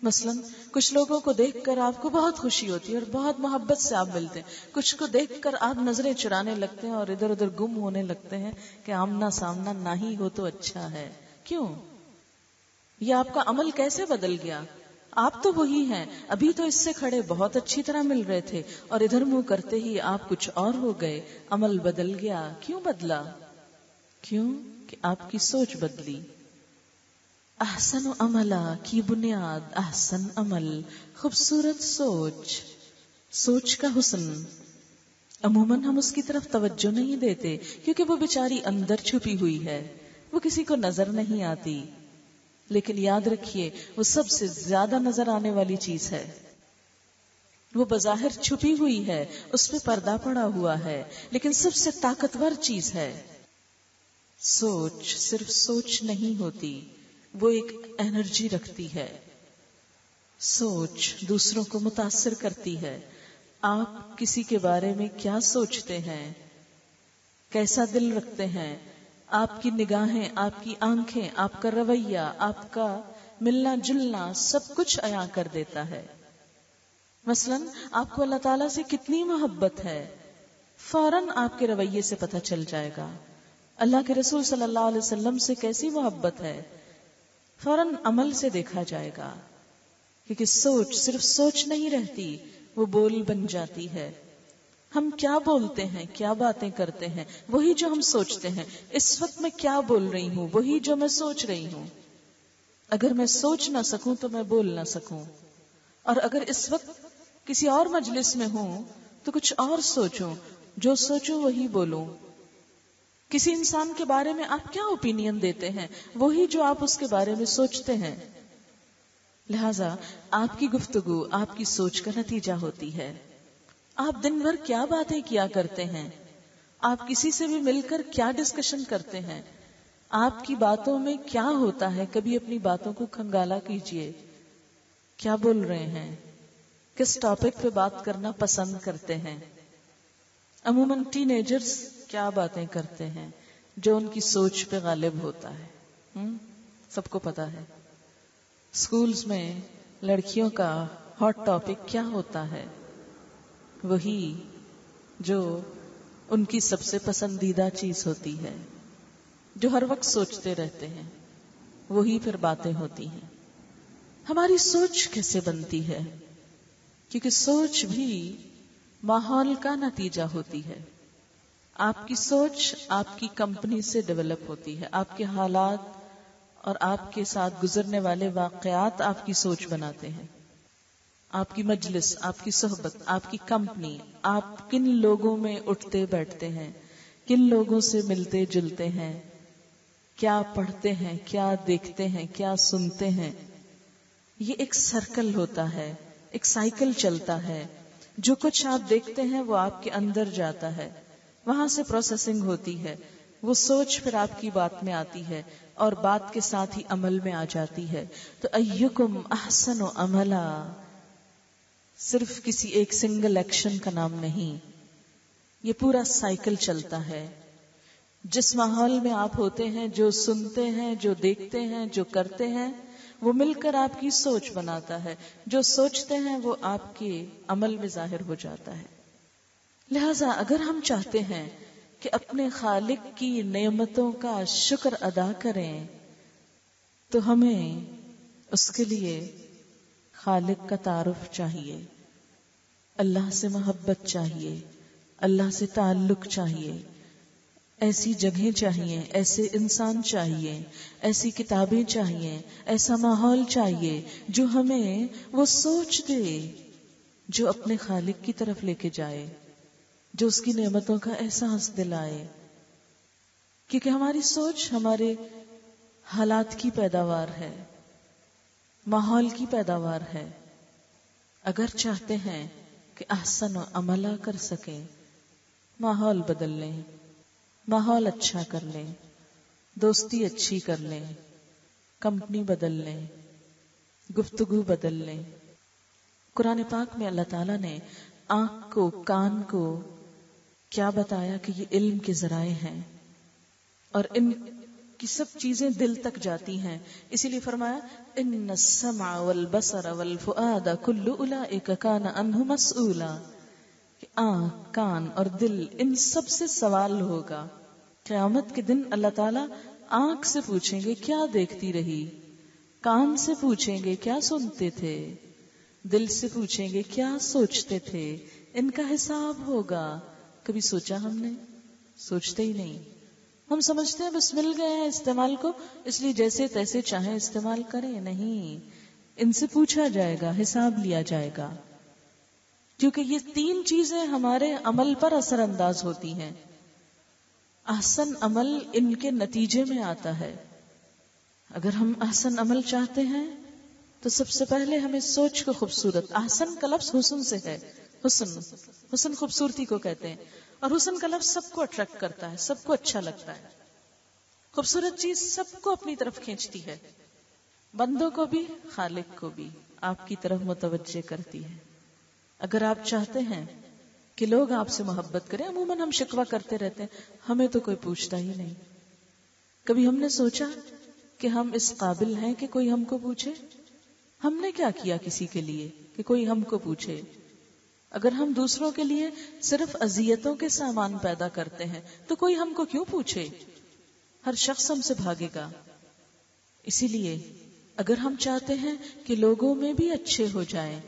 مثلاً کچھ لوگوں کو دیکھ کر آپ کو بہت خوشی ہوتی ہے اور بہت محبت سے آپ ملتے ہیں. کچھ کو دیکھ کر آپ نظریں چرانے لگتے ہیں اور ادھر ادھر گم ہونے لگتے ہیں کہ آمنا سامنا نہ ہی ہو تو اچھا ہے. کیوں؟ یہ آپ کا عمل کیسے بدل گیا؟ آپ تو وہی ہیں، ابھی تو اس سے کھڑے بہت اچھی طرح مل رہے تھے اور ادھر منہ کرتے ہی آپ کچھ اور ہو گئے. عمل بدل گیا. کیوں بدلا؟ کیوں کہ آپ کی سوچ بدلی. احسن عملہ کی بنیاد احسن عمل، خوبصورت سوچ، سوچ کا حسن. عموماً ہم اس کی طرف توجہ نہیں دیتے کیونکہ وہ بیچاری اندر چھپی ہوئی ہے، وہ کسی کو نظر نہیں آتی. لیکن یاد رکھیے وہ سب سے زیادہ نظر آنے والی چیز ہے. وہ بظاہر چھپی ہوئی ہے، اس پہ پردہ پڑا ہوا ہے، لیکن سب سے طاقتور چیز ہے. سوچ صرف سوچ نہیں ہوتی، وہ ایک انرجی رکھتی ہے. سوچ دوسروں کو متاثر کرتی ہے. آپ کسی کے بارے میں کیا سوچتے ہیں، کیسا دل رکھتے ہیں، آپ کی نگاہیں، آپ کی آنکھیں، آپ کا رویہ، آپ کا ملنا جلنا سب کچھ عیاں کر دیتا ہے. مثلاً آپ کو اللہ تعالیٰ سے کتنی محبت ہے، فوراً آپ کے رویے سے پتہ چل جائے گا. اللہ کے رسول صلی اللہ علیہ وسلم سے کیسی محبت ہے، فوراً عمل سے دیکھا جائے گا. کیونکہ سوچ صرف سوچ نہیں رہتی، وہ بول بن جاتی ہے. ہم کیا بولتے ہیں، کیا باتیں کرتے ہیں، وہی جو ہم سوچتے ہیں. اس وقت میں کیا بول رہی ہوں، وہی جو میں سوچ رہی ہوں. اگر میں سوچ نہ سکوں تو میں بول نہ سکوں، اور اگر اس وقت کسی اور مجلس میں ہوں تو کچھ اور سوچوں، جو سوچوں وہی بولوں. کسی انسان کے بارے میں آپ کیا اوپینین دیتے ہیں، وہی جو آپ اس کے بارے میں سوچتے ہیں. لہذا آپ کی گفتگو آپ کی سوچ کا نتیجہ ہوتی ہے. آپ دن بھر کیا باتیں کیا کرتے ہیں، آپ کسی سے بھی مل کر کیا ڈسکشن کرتے ہیں، آپ کی باتوں میں کیا ہوتا ہے. کبھی اپنی باتوں کو کھنگالا کیجئے، کیا بول رہے ہیں، کس ٹاپک پہ بات کرنا پسند کرتے ہیں. عموماً ٹین ایجرز کیا باتیں کرتے ہیں جو ان کی سوچ پہ غالب ہوتا ہے، سب کو پتا ہے. سکولز میں لڑکیوں کا ہاٹ ٹاپک کیا ہوتا ہے، وہی جو ان کی سب سے پسندیدہ چیز ہوتی ہے، جو ہر وقت سوچتے رہتے ہیں، وہی پھر باتیں ہوتی ہیں. ہماری سوچ کیسے بنتی ہے؟ کیونکہ سوچ بھی ماحول کا نتیجہ ہوتی ہے. آپ کی سوچ آپ کی کمپنی سے ڈیولپ ہوتی ہے. آپ کے حالات اور آپ کے ساتھ گزرنے والے واقعات آپ کی سوچ بناتے ہیں. آپ کی مجلس، آپ کی صحبت، آپ کی کمپنی، آپ کن لوگوں میں اٹھتے بیٹھتے ہیں، کن لوگوں سے ملتے جلتے ہیں، کیا پڑھتے ہیں، کیا دیکھتے ہیں، کیا سنتے ہیں. یہ ایک سرکل ہوتا ہے، ایک سائیکل چلتا ہے. جو کچھ آپ دیکھتے ہیں وہ آپ کے اندر جاتا ہے، وہاں سے پروسیسنگ ہوتی ہے، وہ سوچ پھر آپ کی بات میں آتی ہے اور بات کے ساتھ ہی عمل میں آ جاتی ہے. تو ایکم احسن عملا صرف کسی ایک سنگل ایکشن کا نام نہیں، یہ پورا سائیکل چلتا ہے. جس ماحول میں آپ ہوتے ہیں، جو سنتے ہیں، جو دیکھتے ہیں، جو کرتے ہیں، وہ مل کر آپ کی سوچ بناتا ہے. جو سوچتے ہیں وہ آپ کے عمل میں ظاہر ہو جاتا ہے. لہذا اگر ہم چاہتے ہیں کہ اپنے خالق کی نعمتوں کا شکر ادا کریں تو ہمیں اس کے لیے خالق کا تعارف چاہیے، اللہ سے محبت چاہیے، اللہ سے تعلق چاہیے، ایسی جگہیں چاہیے، ایسے انسان چاہیے، ایسی کتابیں چاہیے، ایسا ماحول چاہیے جو ہمیں وہ سوچ دے، جو اپنے خالق کی طرف لے کے جائے، جو اس کی نعمتوں کا احساس دلائے. کیونکہ ہماری سوچ ہمارے حالات کی پیداوار ہے، ماحول کی پیداوار ہے. اگر چاہتے ہیں کہ احسن و عملہ کر سکیں، ماحول بدل لیں، ماحول اچھا کر لیں، دوستی اچھی کر لیں، کمپنی بدل لیں، گفتگو بدل لیں. قرآن پاک میں اللہ تعالیٰ نے آنکھ کو، کان کو کیا بتایا کہ یہ علم کے ذرائع ہیں اور ان کی سب چیزیں دل تک جاتی ہیں. اسی لیے فرمایا ان السمع والبصر والفؤاد کل اولئک کان عنہ مسئولا، کہ آنکھ، کان اور دل ان سب سے سوال ہوگا. قیامت کے دن اللہ تعالیٰ آنکھ سے پوچھیں گے کیا دیکھتی رہی، کان سے پوچھیں گے کیا سنتے تھے، دل سے پوچھیں گے کیا سوچتے تھے. ان کا حساب ہوگا. کبھی سوچا ہم نے؟ سوچتے ہی نہیں. ہم سمجھتے ہیں بس مل گئے ہیں استعمال کو، اس لیے جیسے تیسے چاہیں استعمال کریں. نہیں، ان سے پوچھا جائے گا، حساب لیا جائے گا. کیونکہ یہ تین چیزیں ہمارے عمل پر اثر انداز ہوتی ہیں. احسن عمل ان کے نتیجے میں آتا ہے. اگر ہم احسن عمل چاہتے ہیں تو سب سے پہلے ہمیں سوچ کو خوبصورت، احسن کا لفظ حسن سے ہے. حسن خوبصورتی کو کہتے ہیں، اور حسن کا لفظ سب کو اٹریکٹ کرتا ہے، سب کو اچھا لگتا ہے. خوبصورت چیز سب کو اپنی طرف کھینچتی ہے، بندوں کو بھی، خالق کو بھی آپ کی طرف متوجہ کرتی ہے. اگر آپ چاہتے ہیں کہ لوگ آپ سے محبت کریں، عموماً ہم شکوہ کرتے رہتے ہیں ہمیں تو کوئی پوچھتا ہی نہیں. کبھی ہم نے سوچا کہ ہم اس قابل ہیں کہ کوئی ہم کو پوچھے؟ ہم نے کیا کیا کسی کے لیے کہ کوئی ہم کو پوچھے؟ اگر ہم دوسروں کے لیے صرف اذیتوں کے سامان پیدا کرتے ہیں تو کوئی ہم کو کیوں پوچھے؟ ہر شخص ہم سے بھاگے گا. اسی لیے اگر ہم چاہتے ہیں کہ لوگوں میں بھی اچھے ہو جائیں،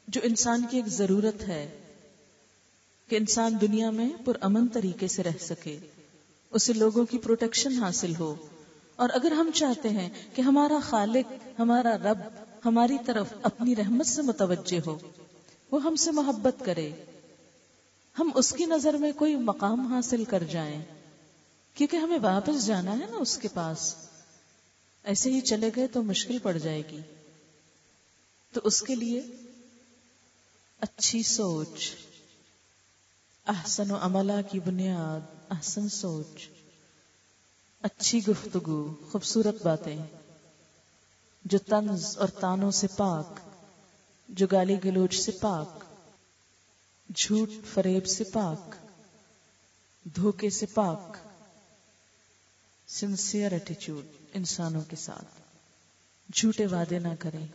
جو انسان کی ایک ضرورت ہے کہ انسان دنیا میں پرامن طریقے سے رہ سکے، اسے لوگوں کی پروٹیکشن حاصل ہو، اور اگر ہم چاہتے ہیں کہ ہمارا خالق، ہمارا رب ہماری طرف اپنی رحمت سے متوجہ ہو، وہ ہم سے محبت کرے، ہم اس کی نظر میں کوئی مقام حاصل کر جائیں، کیونکہ ہمیں واپس جانا ہے نا اس کے پاس. ایسے ہی چلے گئے تو مشکل پڑ جائے گی. تو اس کے لیے اچھی سوچ، احسن و عملہ کی بنیاد احسن سوچ، اچھی گفتگو، خوبصورت باتیں جو طنز اور طعنوں سے پاک، جو گالی گلوچ سے پاک، جھوٹ فریب سے پاک، دھوکے سے پاک، سنسیئر ایٹیچیوڈ انسانوں کے ساتھ. جھوٹے وعدے نہ کریں،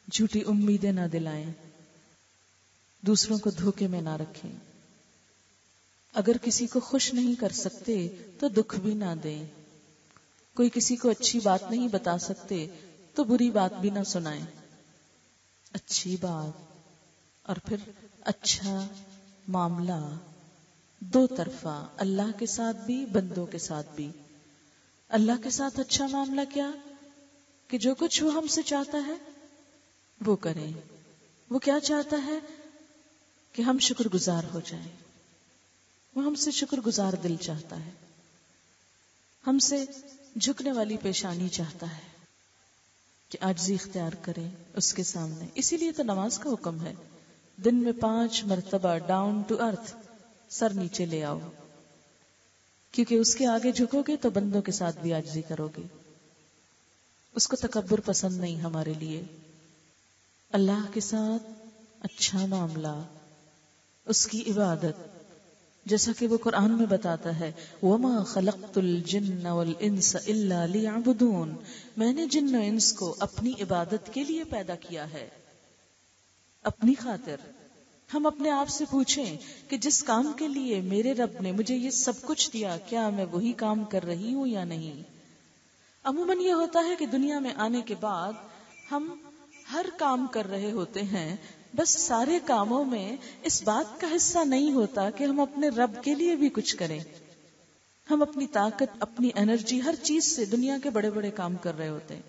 جھوٹی امیدیں نہ دلائیں، دوسروں کو دھوکے میں نہ رکھیں. اگر کسی کو خوش نہیں کر سکتے تو دکھ بھی نہ دیں. کوئی کسی کو اچھی بات نہیں بتا سکتے تو بری بات بھی نہ سنائیں. اچھی بات اور پھر اچھا معاملہ، دو طرفہ، اللہ کے ساتھ بھی، بندوں کے ساتھ بھی. اللہ کے ساتھ اچھا معاملہ کیا کہ جو کچھ وہ ہم سے چاہتا ہے وہ کریں. وہ کیا چاہتا ہے کہ ہم شکر گزار ہو جائیں. وہ ہم سے شکر گزار دل چاہتا ہے، ہم سے جھکنے والی پیشانی چاہتا ہے کہ عاجزی اختیار کریں اس کے سامنے. اسی لیے تو نماز کا حکم ہے، دن میں 5 مرتبہ ڈاؤن ٹو ارتھ، سر نیچے لے آؤ، کیونکہ اس کے آگے جھکو گے تو بندوں کے ساتھ بھی عاجزی کرو گے. اس کو تکبر پسند نہیں ہمارے لیے. اللہ کے ساتھ اچھا معاملہ، اس کی عبادت، جیسا کہ وہ قرآن میں بتاتا ہے وَمَا خَلَقْتُ الْجِنَّ وَالْإِنسَ إِلَّا لِيَعْبُدُونَ، میں نے جن و انس کو اپنی عبادت کے لیے پیدا کیا ہے، اپنی خاطر. ہم اپنے آپ سے پوچھیں کہ جس کام کے لیے میرے رب نے مجھے یہ سب کچھ دیا، کیا میں وہی کام کر رہی ہوں یا نہیں؟ عموماً یہ ہوتا ہے کہ دنیا میں آنے کے بعد ہم ہر کام کر رہے ہوتے ہیں، بس سارے کاموں میں اس بات کا حصہ نہیں ہوتا کہ ہم اپنے رب کے لیے بھی کچھ کریں. ہم اپنی طاقت، اپنی انرجی، ہر چیز سے دنیا کے بڑے بڑے کام کر رہے ہوتے ہیں.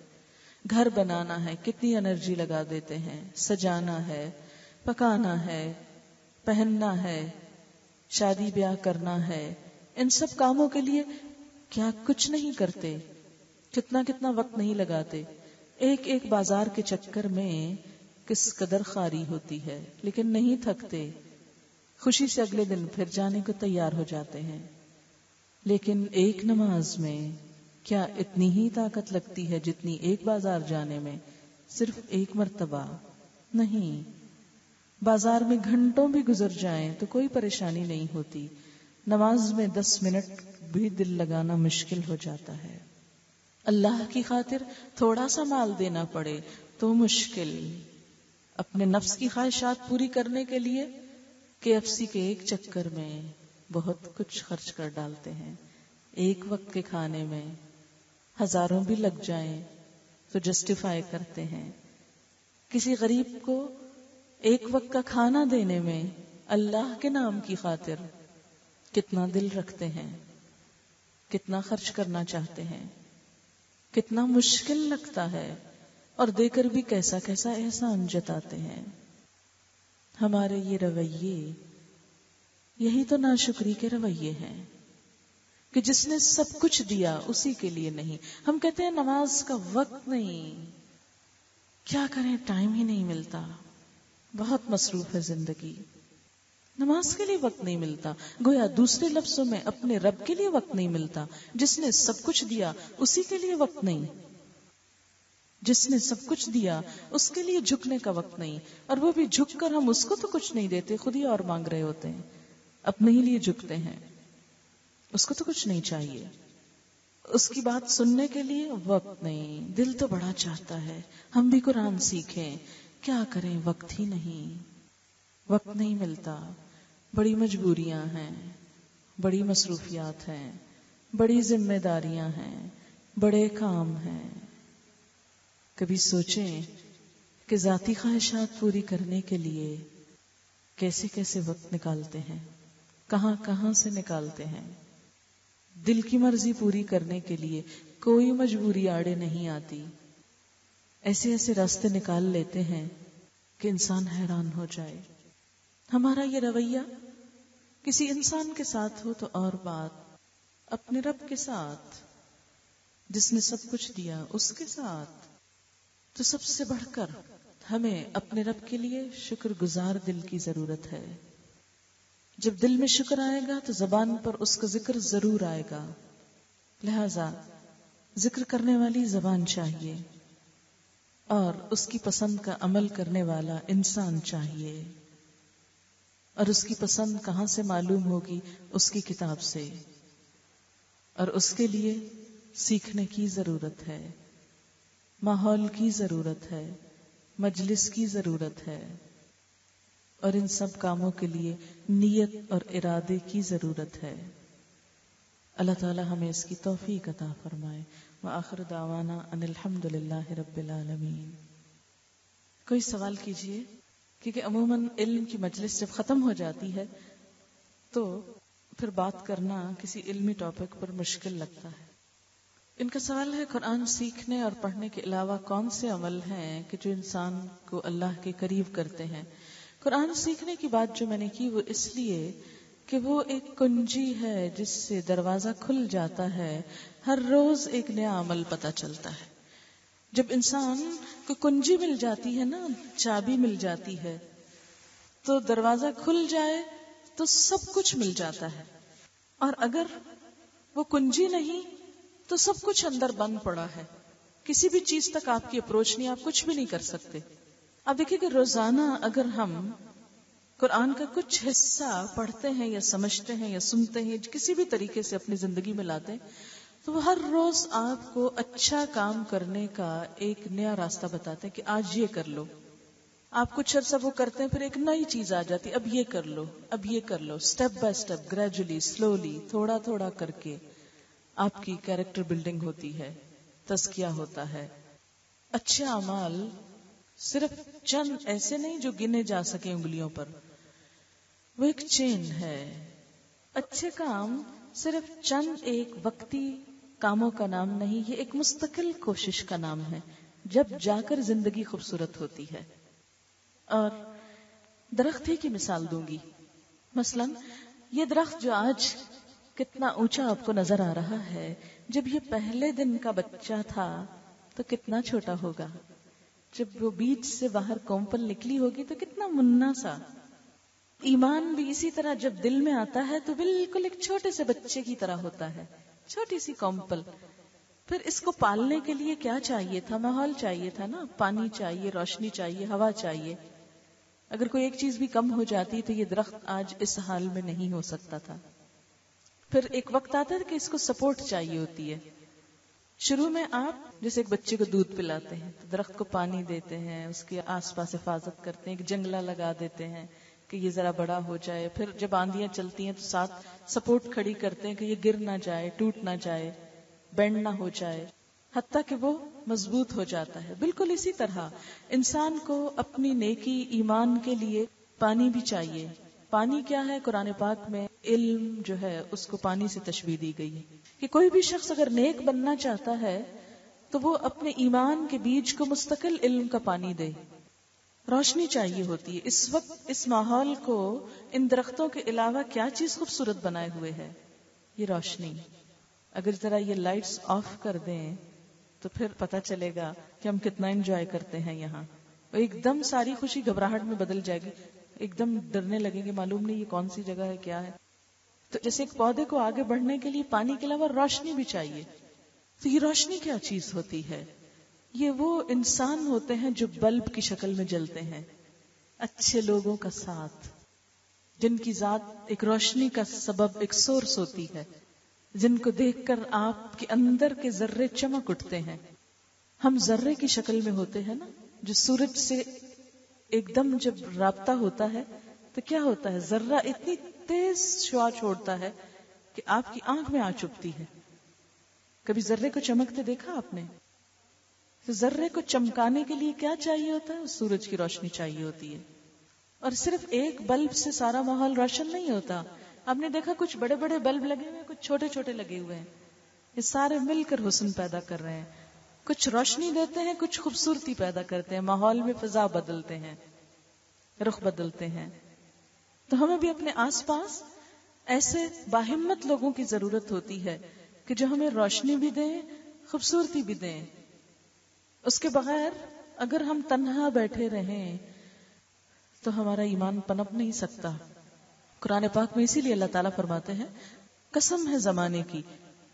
گھر بنانا ہے، کتنی انرجی لگا دیتے ہیں، سجانا ہے، پکانا ہے، پہننا ہے، شادی بیاہ کرنا ہے، ان سب کاموں کے لیے کیا کچھ نہیں کرتے، کتنا کتنا وقت نہیں لگاتے. ایک ایک بازار کے چکر میں کس قدر خواری ہوتی ہے، لیکن نہیں تھکتے، خوشی سے اگلے دن پھر جانے کو تیار ہو جاتے ہیں. لیکن ایک نماز میں کیا اتنی ہی طاقت لگتی ہے جتنی ایک بازار جانے میں؟ صرف ایک مرتبہ نہیں، بازار میں گھنٹوں بھی گزر جائیں تو کوئی پریشانی نہیں ہوتی. نماز میں 10 منٹ بھی دل لگانا مشکل ہو جاتا ہے. اللہ کی خاطر تھوڑا سا مال دینا پڑے تو مشکل. اپنے نفس کی خواہشات پوری کرنے کے لیے KFC کے ایک چکر میں بہت کچھ خرچ کر ڈالتے ہیں. ایک وقت کے کھانے میں ہزاروں بھی لگ جائیں تو جسٹیفائی کرتے ہیں. کسی غریب کو ایک وقت کا کھانا دینے میں اللہ کے نام کی خاطر کتنا دل رکھتے ہیں، کتنا خرچ کرنا چاہتے ہیں، کتنا مشکل لگتا ہے، اور دے کر بھی کیسا کیسا احسان جتاتے ہیں. ہمارے یہ رویے، یہی تو ناشکری کے رویے ہیں کہ جس نے سب کچھ دیا اسی کے لیے نہیں. ہم کہتے ہیں نماز کا وقت نہیں، کیا کریں، ٹائم ہی نہیں ملتا، بہت مصروف ہے زندگی، نماز کے لیے وقت نہیں ملتا. گویا دوسرے لفظوں میں اپنے رب کے لیے وقت نہیں ملتا. جس نے سب کچھ دیا اسی کے لیے وقت نہیں، جس نے سب کچھ دیا اس کے لیے جھکنے کا وقت نہیں. اور وہ بھی جھک کر ہم اس کو تو کچھ نہیں دیتے، خود ہی اور مانگ رہے ہوتے ہیں، اپنے ہی لیے جھکتے ہیں. اس کو تو کچھ نہیں چاہیے، اس کی بات سننے کے لیے وقت نہیں. دل تو بڑا چاہتا ہے ہم بھی قرآن سیکھیں، کیا کریں، وقت ہی نہیں، وقت نہیں ملتا. بڑی مجبوریاں ہیں، بڑی مصروفیات ہیں، بڑی ذمہ داریاں ہیں، بڑے کام ہیں. کبھی سوچیں کہ ذاتی خواہشات پوری کرنے کے لیے کیسے کیسے وقت نکالتے ہیں، کہاں کہاں سے نکالتے ہیں. دل کی مرضی پوری کرنے کے لیے کوئی مجبوری آڑے نہیں آتی. ایسے ایسے راستے نکال لیتے ہیں کہ انسان حیران ہو جائے. ہمارا یہ رویہ کسی انسان کے ساتھ ہو تو اور بات، اپنے رب کے ساتھ جس نے سب کچھ دیا اس کے ساتھ تو سب سے بڑھ کر ہمیں اپنے رب کے لیے شکر گزار دل کی ضرورت ہے. جب دل میں شکر آئے گا تو زبان پر اس کا ذکر ضرور آئے گا. لہذا ذکر کرنے والی زبان چاہیے اور اس کی پسند کا عمل کرنے والا انسان چاہیے. اور اس کی پسند کہاں سے معلوم ہوگی؟ اس کی کتاب سے. اور اس کے لیے سیکھنے کی ضرورت ہے، ماحول کی ضرورت ہے، مجلس کی ضرورت ہے، اور ان سب کاموں کے لیے نیت اور ارادے کی ضرورت ہے. اللہ تعالی ہمیں اس کی توفیق عطا فرمائے. وآخر دعوانا ان الحمدللہ رب العالمین. کوئی سوال کیجئے، کیونکہ عموماً علم کی مجلس جب ختم ہو جاتی ہے تو پھر بات کرنا کسی علمی ٹاپک پر مشکل لگتا ہے. ان کا سوال ہے، قرآن سیکھنے اور پڑھنے کے علاوہ کون سے عمل ہیں کہ جو انسان کو اللہ کے قریب کرتے ہیں؟ قرآن سیکھنے کی بات جو میں نے کی وہ اس لیے کہ وہ ایک کنجی ہے جس سے دروازہ کھل جاتا ہے، ہر روز ایک نیا عمل پتہ چلتا ہے. جب انسان کو کنجی مل جاتی ہے نا، چابی مل جاتی ہے، تو دروازہ کھل جائے تو سب کچھ مل جاتا ہے. اور اگر وہ کنجی نہیں تو سب کچھ اندر بند پڑا ہے، کسی بھی چیز تک آپ کی اپروچ نہیں، آپ کچھ بھی نہیں کر سکتے. اب دیکھیں کہ روزانہ اگر ہم قرآن کا کچھ حصہ پڑھتے ہیں یا سمجھتے ہیں یا سنتے ہیں، کسی بھی طریقے سے اپنی زندگی میں لاتے ہیں، تو وہ ہر روز آپ کو اچھا کام کرنے کا ایک نیا راستہ بتاتے ہیں کہ آج یہ کر لو. آپ کچھ عرصہ وہ کرتے ہیں، پھر ایک نئی چیز آ جاتی، اب یہ کر لو، اب یہ کر لو، step by step, gradually, slowly, تھوڑا تھوڑا کر کے آپ کی کیریکٹر بلڈنگ ہوتی ہے، تزکیہ ہوتا ہے. اچھے اعمال صرف چند ایسے نہیں جو گنے جا سکیں انگلیوں پر، وہ ایک چین ہے. اچھے کام صرف چند ایک وقتی کاموں کا نام نہیں، یہ ایک مستقل کوشش کا نام ہے جب جا کر زندگی خوبصورت ہوتی ہے. اور درخت ہی کی مثال دوں گی. مثلا یہ درخت جو آج کتنا اونچا آپ کو نظر آ رہا ہے، جب یہ پہلے دن کا بچہ تھا تو کتنا چھوٹا ہوگا. جب وہ بیج سے باہر کومپل نکلی ہوگی تو کتنا منا سا. ایمان بھی اسی طرح جب دل میں آتا ہے تو بالکل ایک چھوٹے سے بچے کی طرح ہوتا ہے، چھوٹی سی کومپل. پھر اس کو پالنے کے لیے کیا چاہیے تھا؟ ماحول چاہیے تھا نا، پانی چاہیے، روشنی چاہیے، ہوا چاہیے. اگر کوئی ایک چیز بھی کم ہو جاتی تو یہ درخت آج اس حال میں نہیں ہو سکتا تھا. پھر ایک وقت آتا ہے کہ اس کو سپورٹ چاہیے ہوتی ہے. شروع میں آپ جیسے ایک بچے کو دودھ پلاتے ہیں تو درخت کو پانی دیتے ہیں، اس کے آس پاس حفاظت کرتے ہیں، ایک جنگلہ لگا دیتے ہیں کہ یہ ذرا بڑا ہو جائے. پھر جب آندیاں چلتی ہیں تو ساتھ سپورٹ کھڑی کرتے ہیں کہ یہ گر نہ جائے، ٹوٹ نہ جائے، بینڈ نہ ہو جائے، حتیٰ کہ وہ مضبوط ہو جاتا ہے. بالکل اسی طرح انسان کو اپنی نیکی ایمان کے لیے پانی بھی چاہیے. پانی کیا ہے؟ قرآن پاک میں علم جو ہے اس کو پانی سے تشبیہ دی گئی ہے کہ کوئی بھی شخص اگر نیک بننا چاہتا ہے تو وہ اپنے ایمان کے بیج کو مستقل علم کا پانی دے. روشنی چاہیے ہوتی ہے. اس وقت اس ماحول کو ان درختوں کے علاوہ کیا چیز خوبصورت بنائے ہوئے ہے؟ یہ روشنی. اگر ذرا یہ لائٹس آف کر دیں تو پھر پتہ چلے گا کہ ہم کتنا انجوائے کرتے ہیں یہاں. ایک دم ساری خوشی گھبراہٹ میں بدل جائے گی، ایک دم ڈرنے لگیں گے، معلوم نہیں یہ کون سی جگہ ہے، کیا ہے. تو جیسے ایک پودے کو آگے بڑھنے کے لیے پانی کے علاوہ روشنی بھی چاہیے. تو یہ روشنی کیا چیز ہوتی ہے؟ یہ وہ انسان ہوتے ہیں جو بلب کی شکل میں جلتے ہیں، اچھے لوگوں کا ساتھ، جن کی ذات ایک روشنی کا سبب، ایک سورس ہوتی ہے، جن کو دیکھ کر آپ کے اندر کے ذرے چمک اٹھتے ہیں. ہم ذرے کی شکل میں ہوتے ہیں نا، جو سورج سے ایک دم جب رابطہ ہوتا ہے تو کیا ہوتا ہے؟ ذرہ اتنی تیز شعاع چھوڑتا ہے کہ آپ کی آنکھ میں آ چپتی ہے. کبھی ذرے کو چمکتے دیکھا آپ نے؟ تو ذرے کو چمکانے کے لیے کیا چاہیے ہوتا ہے؟ سورج کی روشنی چاہیے ہوتی ہے. اور صرف ایک بلب سے سارا ماحول روشن نہیں ہوتا. آپ نے دیکھا کچھ بڑے بڑے بلب لگے ہوئے ہیں، کچھ چھوٹے چھوٹے لگے ہوئے ہیں، یہ سارے مل کر حسن پیدا کر رہے ہیں. کچھ روشنی دیتے ہیں، کچھ خوبصورتی پیدا کرتے ہیں، ماحول میں فضا بدلتے ہیں، رخ بدلتے ہیں. تو ہمیں بھی اپنے آس پاس ایسے باہمت لوگوں کی ضرورت ہوتی ہے کہ جو ہمیں روشنی بھی دیں، خوبصورتی بھی دیں. اس کے بغیر اگر ہم تنہا بیٹھے رہیں تو ہمارا ایمان پنپ نہیں سکتا. قرآن پاک میں اسی لیے اللہ تعالیٰ فرماتے ہیں، قسم ہے زمانے کی،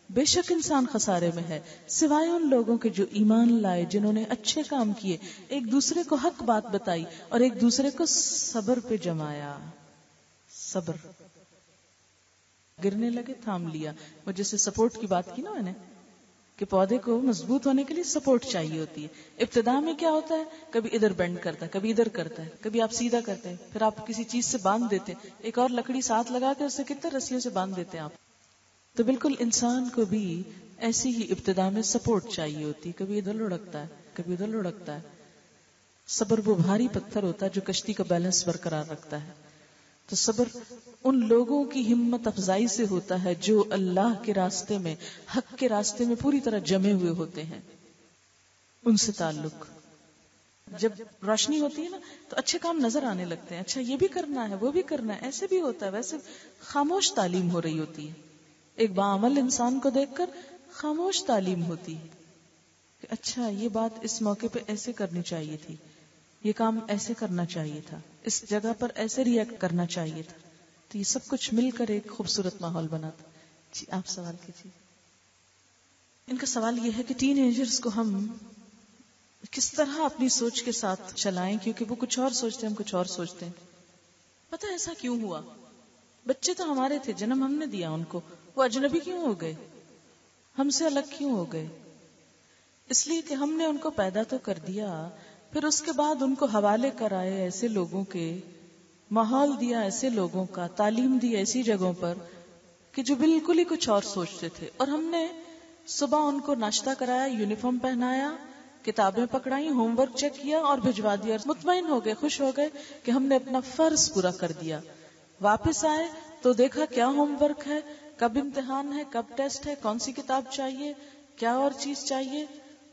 بے شک انسان خسارے میں ہے سوائے ان لوگوں کے جو ایمان لائے، جنہوں نے اچھے کام کیے، ایک دوسرے کو حق بات بتائی اور ایک دوسرے کو صبر پہ جمایا. صبر. گرنے لگے تھام لیا. وہ جیسے سپورٹ کی بات کی نا میں نے، کہ پودے کو مضبوط ہونے کے لیے سپورٹ چاہیے ہوتی ہے. ابتدا میں کیا ہوتا ہے؟ کبھی ادھر بینڈ کرتا ہے، کبھی ادھر کرتا ہے، کبھی آپ سیدھا کرتے ہیں، پھر آپ کسی چیز سے باندھ دیتے ہیں، ایک اور لکڑی ساتھ لگا کے اسے کتنے رسیوں سے باندھ دیتے ہیں آپ. تو بالکل انسان کو بھی ایسی ہی ابتدا میں سپورٹ چاہیے ہوتی ہے. کبھی ادھر لڑکتا ہے، کبھی ادھر لڑکتا ہے. صبر وہ بھاری پتھر ہوتا ہے جو کشتی کا بیلنس برقرار رکھتا ہے. تو صبر ان لوگوں کی ہمت افزائی سے ہوتا ہے جو اللہ کے راستے میں، حق کے راستے میں پوری طرح جمے ہوئے ہوتے ہیں. ان سے تعلق. جب روشنی ہوتی ہے نا تو اچھے کام نظر آنے لگتے ہیں، اچھا یہ بھی کرنا ہے، وہ بھی کرنا ہے، ایسے بھی ہوتا ہے. ویسے خاموش تعلیم ہو رہی ہوتی ہے. ایک باعمل انسان کو دیکھ کر خاموش تعلیم ہوتی ہے کہ اچھا یہ بات اس موقع پہ ایسے کرنی چاہیے تھی، یہ کام ایسے کرنا چاہیے تھا، اس جگہ پر ایسے ریئیکٹ کرنا چاہیے تھا. تو یہ سب کچھ مل کر ایک خوبصورت ماحول بناتا. جی آپ سوال کیجیے. ان کا سوال یہ ہے کہ ٹین ایجرز کو ہم کس طرح اپنی سوچ کے ساتھ چلائیں، کیونکہ وہ کچھ اور سوچتے ہیں، ہم کچھ اور سوچتے ہیں. پتہ ایسا کیوں ہوا؟ بچے تو ہمارے تھے، جنم ہم نے دیا ان کو، وہ اجنبی کیوں ہو گئے؟ ہم سے الگ کیوں ہو گئے؟ اس لیے کہ ہم نے ان کو پیدا تو کر دیا پھر اس کے بعد ان کو حوالے کرائے ایسے لوگوں کے، ماحول دیا ایسے لوگوں کا، تعلیم دی ایسی جگہوں پر کہ جو بالکل ہی کچھ اور سوچتے تھے. اور ہم نے صبح ان کو ناشتہ کرایا، یونیفارم پہنایا، کتابیں پکڑائیں، ہوم ورک چیک کیا اور بھجوا دیا، اور مطمئن ہو گئے، خوش ہو گئے کہ ہم نے اپنا فرض پورا کر دیا. واپس آئے تو دیکھا کیا ہوم ورک ہے، کب امتحان ہے، کب ٹیسٹ ہے، کون سی کتاب چاہیے، کیا اور چیز چاہیے،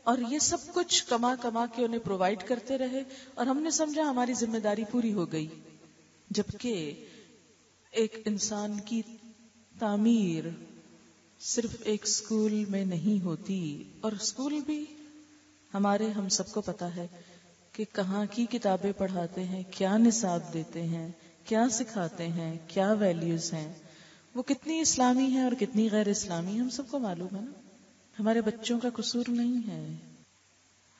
اور یہ سب کچھ کما کما کے انہیں پرووائڈ کرتے رہے. اور ہم نے سمجھا ہماری ذمہ داری پوری ہو گئی. جبکہ ایک انسان کی تعمیر صرف ایک سکول میں نہیں ہوتی، اور سکول بھی ہمارے ہم سب کو پتا ہے کہ کہاں کی کتابیں پڑھاتے ہیں، کیا نصاب دیتے ہیں، کیا سکھاتے ہیں، کیا ویلیوز ہیں، وہ کتنی اسلامی ہیں اور کتنی غیر اسلامی، ہم سب کو معلوم ہے نا. ہمارے بچوں کا قصور نہیں ہے،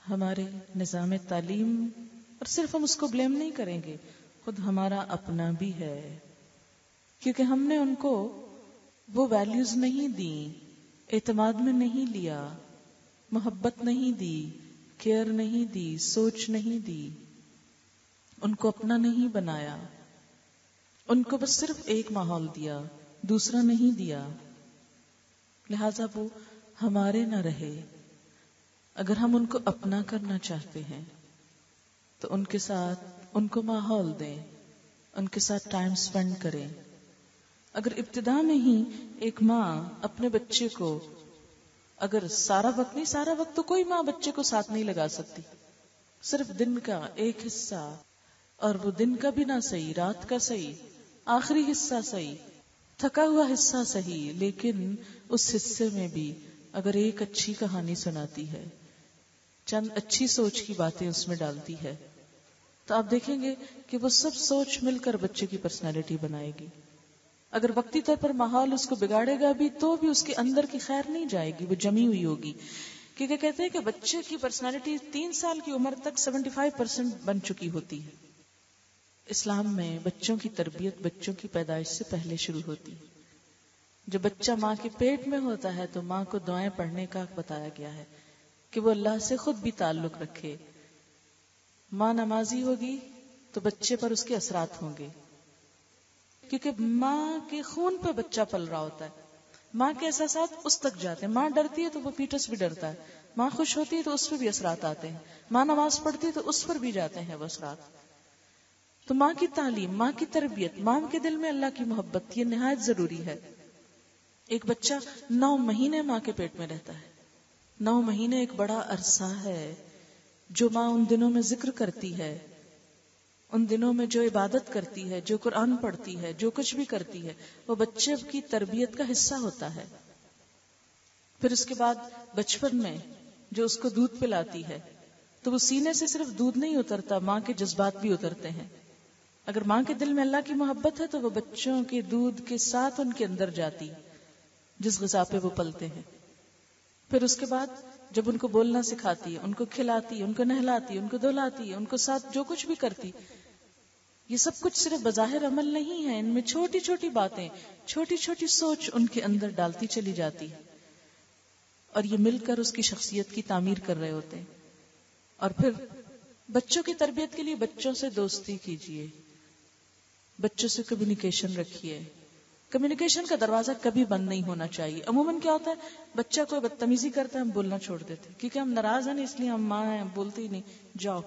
ہمارے نظام تعلیم، اور صرف ہم اس کو بلیم نہیں کریں گے، خود ہمارا اپنا بھی ہے، کیونکہ ہم نے ان کو وہ ویلیوز نہیں دی، اعتماد میں نہیں لیا، محبت نہیں دی، کیئر نہیں دی، سوچ نہیں دی، ان کو اپنا نہیں بنایا، ان کو بس صرف ایک ماحول دیا، دوسرا نہیں دیا. لہذا وہ ہمارے نہ رہے. اگر ہم ان کو اپنا کرنا چاہتے ہیں تو ان کے ساتھ ان کو ماحول دیں، ان کے ساتھ ٹائم سپینڈ کریں. اگر ابتدا میں ہی ایک ماں اپنے بچے کو، اگر سارا وقت تو کوئی ماں بچے کو ساتھ نہیں لگا سکتی، صرف دن کا ایک حصہ، اور وہ دن کا بھی نہ صحیح، رات کا صحیح، آخری حصہ صحیح، تھکا ہوا حصہ صحیح، لیکن اس حصے میں بھی اگر ایک اچھی کہانی سناتی ہے، چند اچھی سوچ کی باتیں اس میں ڈالتی ہے، تو آپ دیکھیں گے کہ وہ سب سوچ مل کر بچے کی پرسنالٹی بنائے گی. اگر وقتی طور پر ماحول اس کو بگاڑے گا بھی تو بھی اس کے اندر کی خیر نہیں جائے گی، وہ جمی ہوئی ہوگی. کیونکہ کہتے ہیں کہ بچے کی پرسنالٹی 3 سال کی عمر تک 75% بن چکی ہوتی ہے. اسلام میں بچوں کی تربیت بچوں کی پیدائش سے پہلے شروع ہوتی ہے. جب بچہ ماں کے پیٹ میں ہوتا ہے تو ماں کو دعائیں پڑھنے کا بتایا گیا ہے کہ وہ اللہ سے خود بھی تعلق رکھے. ماں نمازی ہوگی تو بچے پر اس کے اثرات ہوں گے، کیونکہ ماں کے خون پہ بچہ پل رہا ہوتا ہے، ماں کے احساسات اس تک جاتے ہیں. ماں ڈرتی ہے تو وہ پیٹس بھی ڈرتا ہے، ماں خوش ہوتی ہے تو اس پہ بھی اثرات آتے ہیں، ماں نماز پڑھتی ہے تو اس پر بھی جاتے ہیں وہ اثرات. تو ماں کی تعلیم، ماں کی تربیت، ماں کے دل میں اللہ کی محبت، یہ نہایت ضروری ہے. ایک بچہ 9 مہینے ماں کے پیٹ میں رہتا ہے. 9 مہینے ایک بڑا عرصہ ہے. جو ماں ان دنوں میں ذکر کرتی ہے، ان دنوں میں جو عبادت کرتی ہے، جو قرآن پڑھتی ہے، جو کچھ بھی کرتی ہے، وہ بچے کی تربیت کا حصہ ہوتا ہے. پھر اس کے بعد بچپن میں جو اس کو دودھ پلاتی ہے تو وہ سینے سے صرف دودھ نہیں اترتا، ماں کے جذبات بھی اترتے ہیں. اگر ماں کے دل میں اللہ کی محبت ہے تو وہ بچوں کے دودھ کے ساتھ ان کے اندر جاتی، جس غذا پہ وہ پلتے ہیں. پھر اس کے بعد جب ان کو بولنا سکھاتی ہے، ان کو کھلاتی، ان کو نہلاتی، ان کو دھلاتی، ان کو ساتھ جو کچھ بھی کرتی، یہ سب کچھ صرف بظاہر عمل نہیں ہے، ان میں چھوٹی چھوٹی باتیں، چھوٹی چھوٹی سوچ ان کے اندر ڈالتی چلی جاتی ہے، اور یہ مل کر اس کی شخصیت کی تعمیر کر رہے ہوتے ہیں. اور پھر بچوں کی تربیت کے لیے بچوں سے دوستی کیجیے، بچوں سے کمیونیکیشن رکھیے. کمیونیکیشن کا دروازہ کبھی بند نہیں ہونا چاہیے. عموماً کیا ہوتا ہے، بچہ کوئی بدتمیزی کرتا ہے ہم بولنا چھوڑ دیتے کیونکہ ہم ناراض ہیں نا، اس لیے ہم ماں ہیں، بولتے ہی نہیں. جاؤ،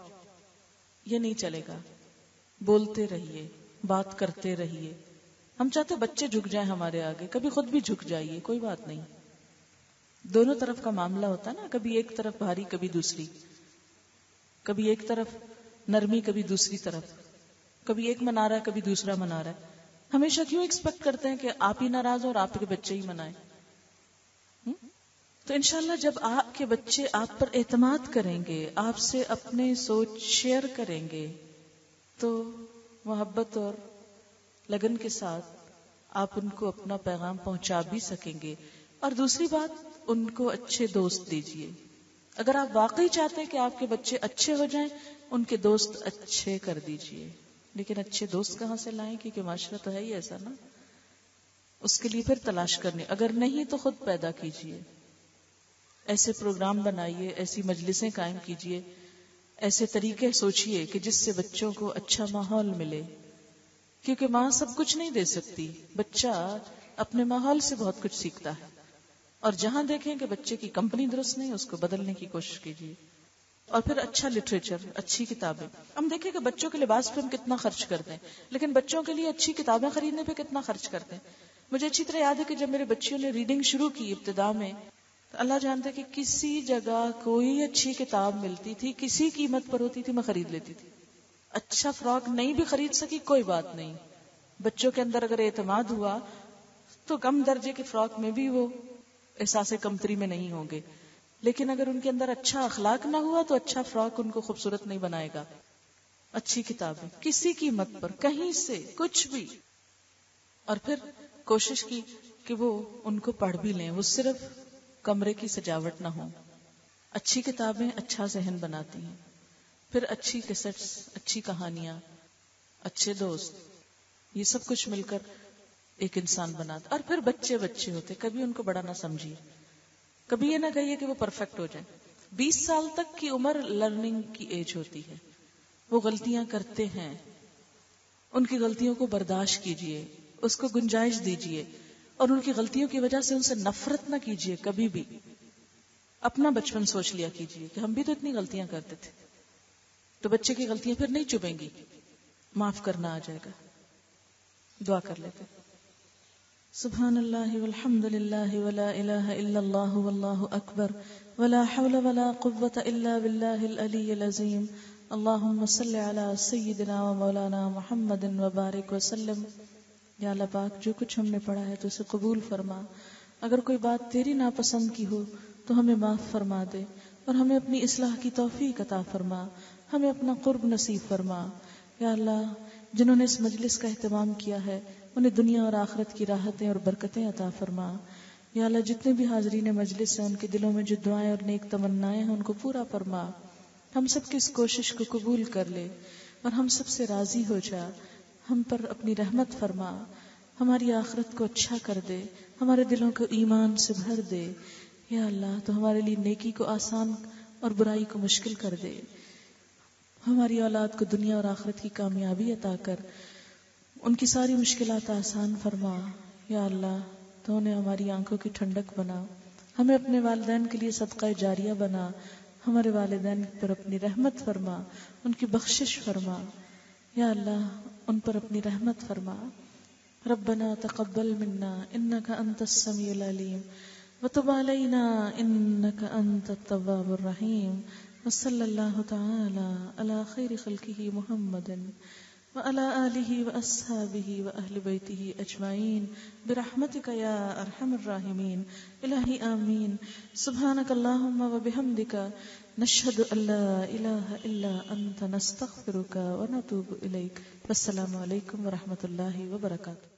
یہ نہیں چلے گا. بولتے رہیے، بات کرتے رہیے. ہم چاہتے بچے جھک جائیں ہمارے آگے، کبھی خود بھی جھک جائیے، کوئی بات نہیں. دونوں طرف کا معاملہ ہوتا ہے نا، کبھی ایک طرف بھاری کبھی دوسری، کبھی ایک طرف نرمی کبھی دوسری طرف، کبھی ایک منا رہا ہے کبھی دوسرا منا رہا ہے. ہمیشہ کیوں ایکسپیکٹ کرتے ہیں کہ آپ ہی ناراض ہو اور آپ کے بچے ہی منائیں؟ تو انشاءاللہ جب آپ کے بچے آپ پر اعتماد کریں گے، آپ سے اپنے سوچ شیئر کریں گے، تو محبت اور لگن کے ساتھ آپ ان کو اپنا پیغام پہنچا بھی سکیں گے. اور دوسری بات، ان کو اچھے دوست دیجیے. اگر آپ واقعی چاہتے ہیں کہ آپ کے بچے اچھے ہو جائیں، ان کے دوست اچھے کر دیجیے. لیکن اچھے دوست کہاں سے لائیں، کیونکہ معاشرہ تو ہے ہی ایسا نا. اس کے لیے پھر تلاش کرنی، اگر نہیں تو خود پیدا کیجیے. ایسے پروگرام بنائیے، ایسی مجلسیں قائم کیجیے، ایسے طریقے سوچئے کہ جس سے بچوں کو اچھا ماحول ملے، کیونکہ ماں سب کچھ نہیں دے سکتی، بچہ اپنے ماحول سے بہت کچھ سیکھتا ہے، اور جہاں دیکھیں کہ بچے کی کمپنی درست نہیں، اس کو بدلنے کی کوشش کیجیے۔ اور پھر اچھا لٹریچر، اچھی کتابیں۔ ہم دیکھیں کہ بچوں کے لباس پہ ہم کتنا خرچ کرتے ہیں، لیکن بچوں کے لیے اچھی کتابیں خریدنے پہ کتنا خرچ کرتے ہیں۔ مجھے اچھی طرح یاد ہے کہ جب میرے بچیوں نے ریڈنگ شروع کی ابتدا میں، تو اللہ جانتا ہے کہ کسی جگہ کوئی اچھی کتاب ملتی تھی، کسی قیمت پر ہوتی تھی، میں خرید لیتی تھی۔ اچھا فراک نہیں بھی خرید سکی کوئی بات نہیں، بچوں کے اندر اگر اعتماد ہوا تو کم درجے کے فراک میں بھی وہ احساس کمتری میں نہیں ہوں گے، لیکن اگر ان کے اندر اچھا اخلاق نہ ہوا تو اچھا فراک ان کو خوبصورت نہیں بنائے گا۔ اچھی کتابیں کسی قیمت پر، کہیں سے کچھ بھی، اور پھر کوشش کی کہ وہ ان کو پڑھ بھی لیں، وہ صرف کمرے کی سجاوٹ نہ ہو۔ اچھی کتابیں اچھا ذہن بناتی ہیں، پھر اچھی کیسٹس، اچھی کہانیاں، اچھے دوست، یہ سب کچھ مل کر ایک انسان بناتا۔ اور پھر بچے ہوتے، کبھی ان کو بڑا نہ سمجھیے، کبھی یہ نہ کہیے کہ وہ پرفیکٹ ہو جائیں۔ 20 سال تک کی عمر لرننگ کی ایج ہوتی ہے، وہ غلطیاں کرتے ہیں، ان کی غلطیوں کو برداشت کیجیے، اس کو گنجائش دیجیے، اور ان کی غلطیوں کی وجہ سے ان سے نفرت نہ کیجیے کبھی بھی۔ اپنا بچپن سوچ لیا کیجیے کہ ہم بھی تو اتنی غلطیاں کرتے تھے، تو بچے کی غلطیاں پھر نہیں چبھیں گی، معاف کرنا آ جائے گا۔ دعا کر لیتے۔ سبحان اللہ والحمد للہ ولا الہ الا اللہ واللہ اکبر ولا حول ولا قوة الا باللہ العلی العظیم۔ اللہم صل علی سیدنا و مولانا محمد وبارک وسلم۔ یا اللہ پاک، جو کچھ ہم نے پڑھا ہے تو اسے قبول فرما، اگر کوئی بات تیری ناپسند کی ہو تو ہمیں معاف فرما دے، اور ہمیں اپنی اصلاح کی توفیق عطا فرما، ہمیں اپنا قرب نصیب فرما۔ یا اللہ، جنہوں نے اس مجلس کا اہتمام کیا ہے انہیں دنیا اور آخرت کی راحتیں اور برکتیں عطا فرما۔ یا اللہ، جتنے بھی حاضرین مجلس ہیں ان کے دلوں میں جو دعائیں اور نیک تمنائیں ہیں ان کو پورا فرما، ہم سب کی اس کوشش کو قبول کر لے اور ہم سب سے راضی ہو جا، ہم پر اپنی رحمت فرما، ہماری آخرت کو اچھا کر دے، ہمارے دلوں کو ایمان سے بھر دے۔ یا اللہ، تو ہمارے لیے نیکی کو آسان اور برائی کو مشکل کر دے، ہماری اولاد کو دنیا اور آخرت کی کامیابی عطا کر، ان کی ساری مشکلات آسان فرما۔ یا اللہ، تو انہیں ہماری آنکھوں کی ٹھنڈک بنا، ہمیں اپنے والدین کے لیے صدقہ جاریہ بنا، ہمارے والدین پر اپنی رحمت فرما، ان کی بخشش فرما۔ یا اللہ، ان پر اپنی رحمت فرما۔ ربنا تقبل منا انك انت السميع العليم وتب علينا انك انت التواب الرحيم، وصلى الله تعالى على خير خلقه محمد وعلى آله وأصحابه وأهل بيته أجمعين برحمتك يا أرحم الراحمين۔ إلهي آمين۔ سبحانك اللهم وبحمدك نشهد أن لا إله إلا أنت نستغفرك ونتوب إليك۔ والسلام عليكم ورحمة الله وبركاته۔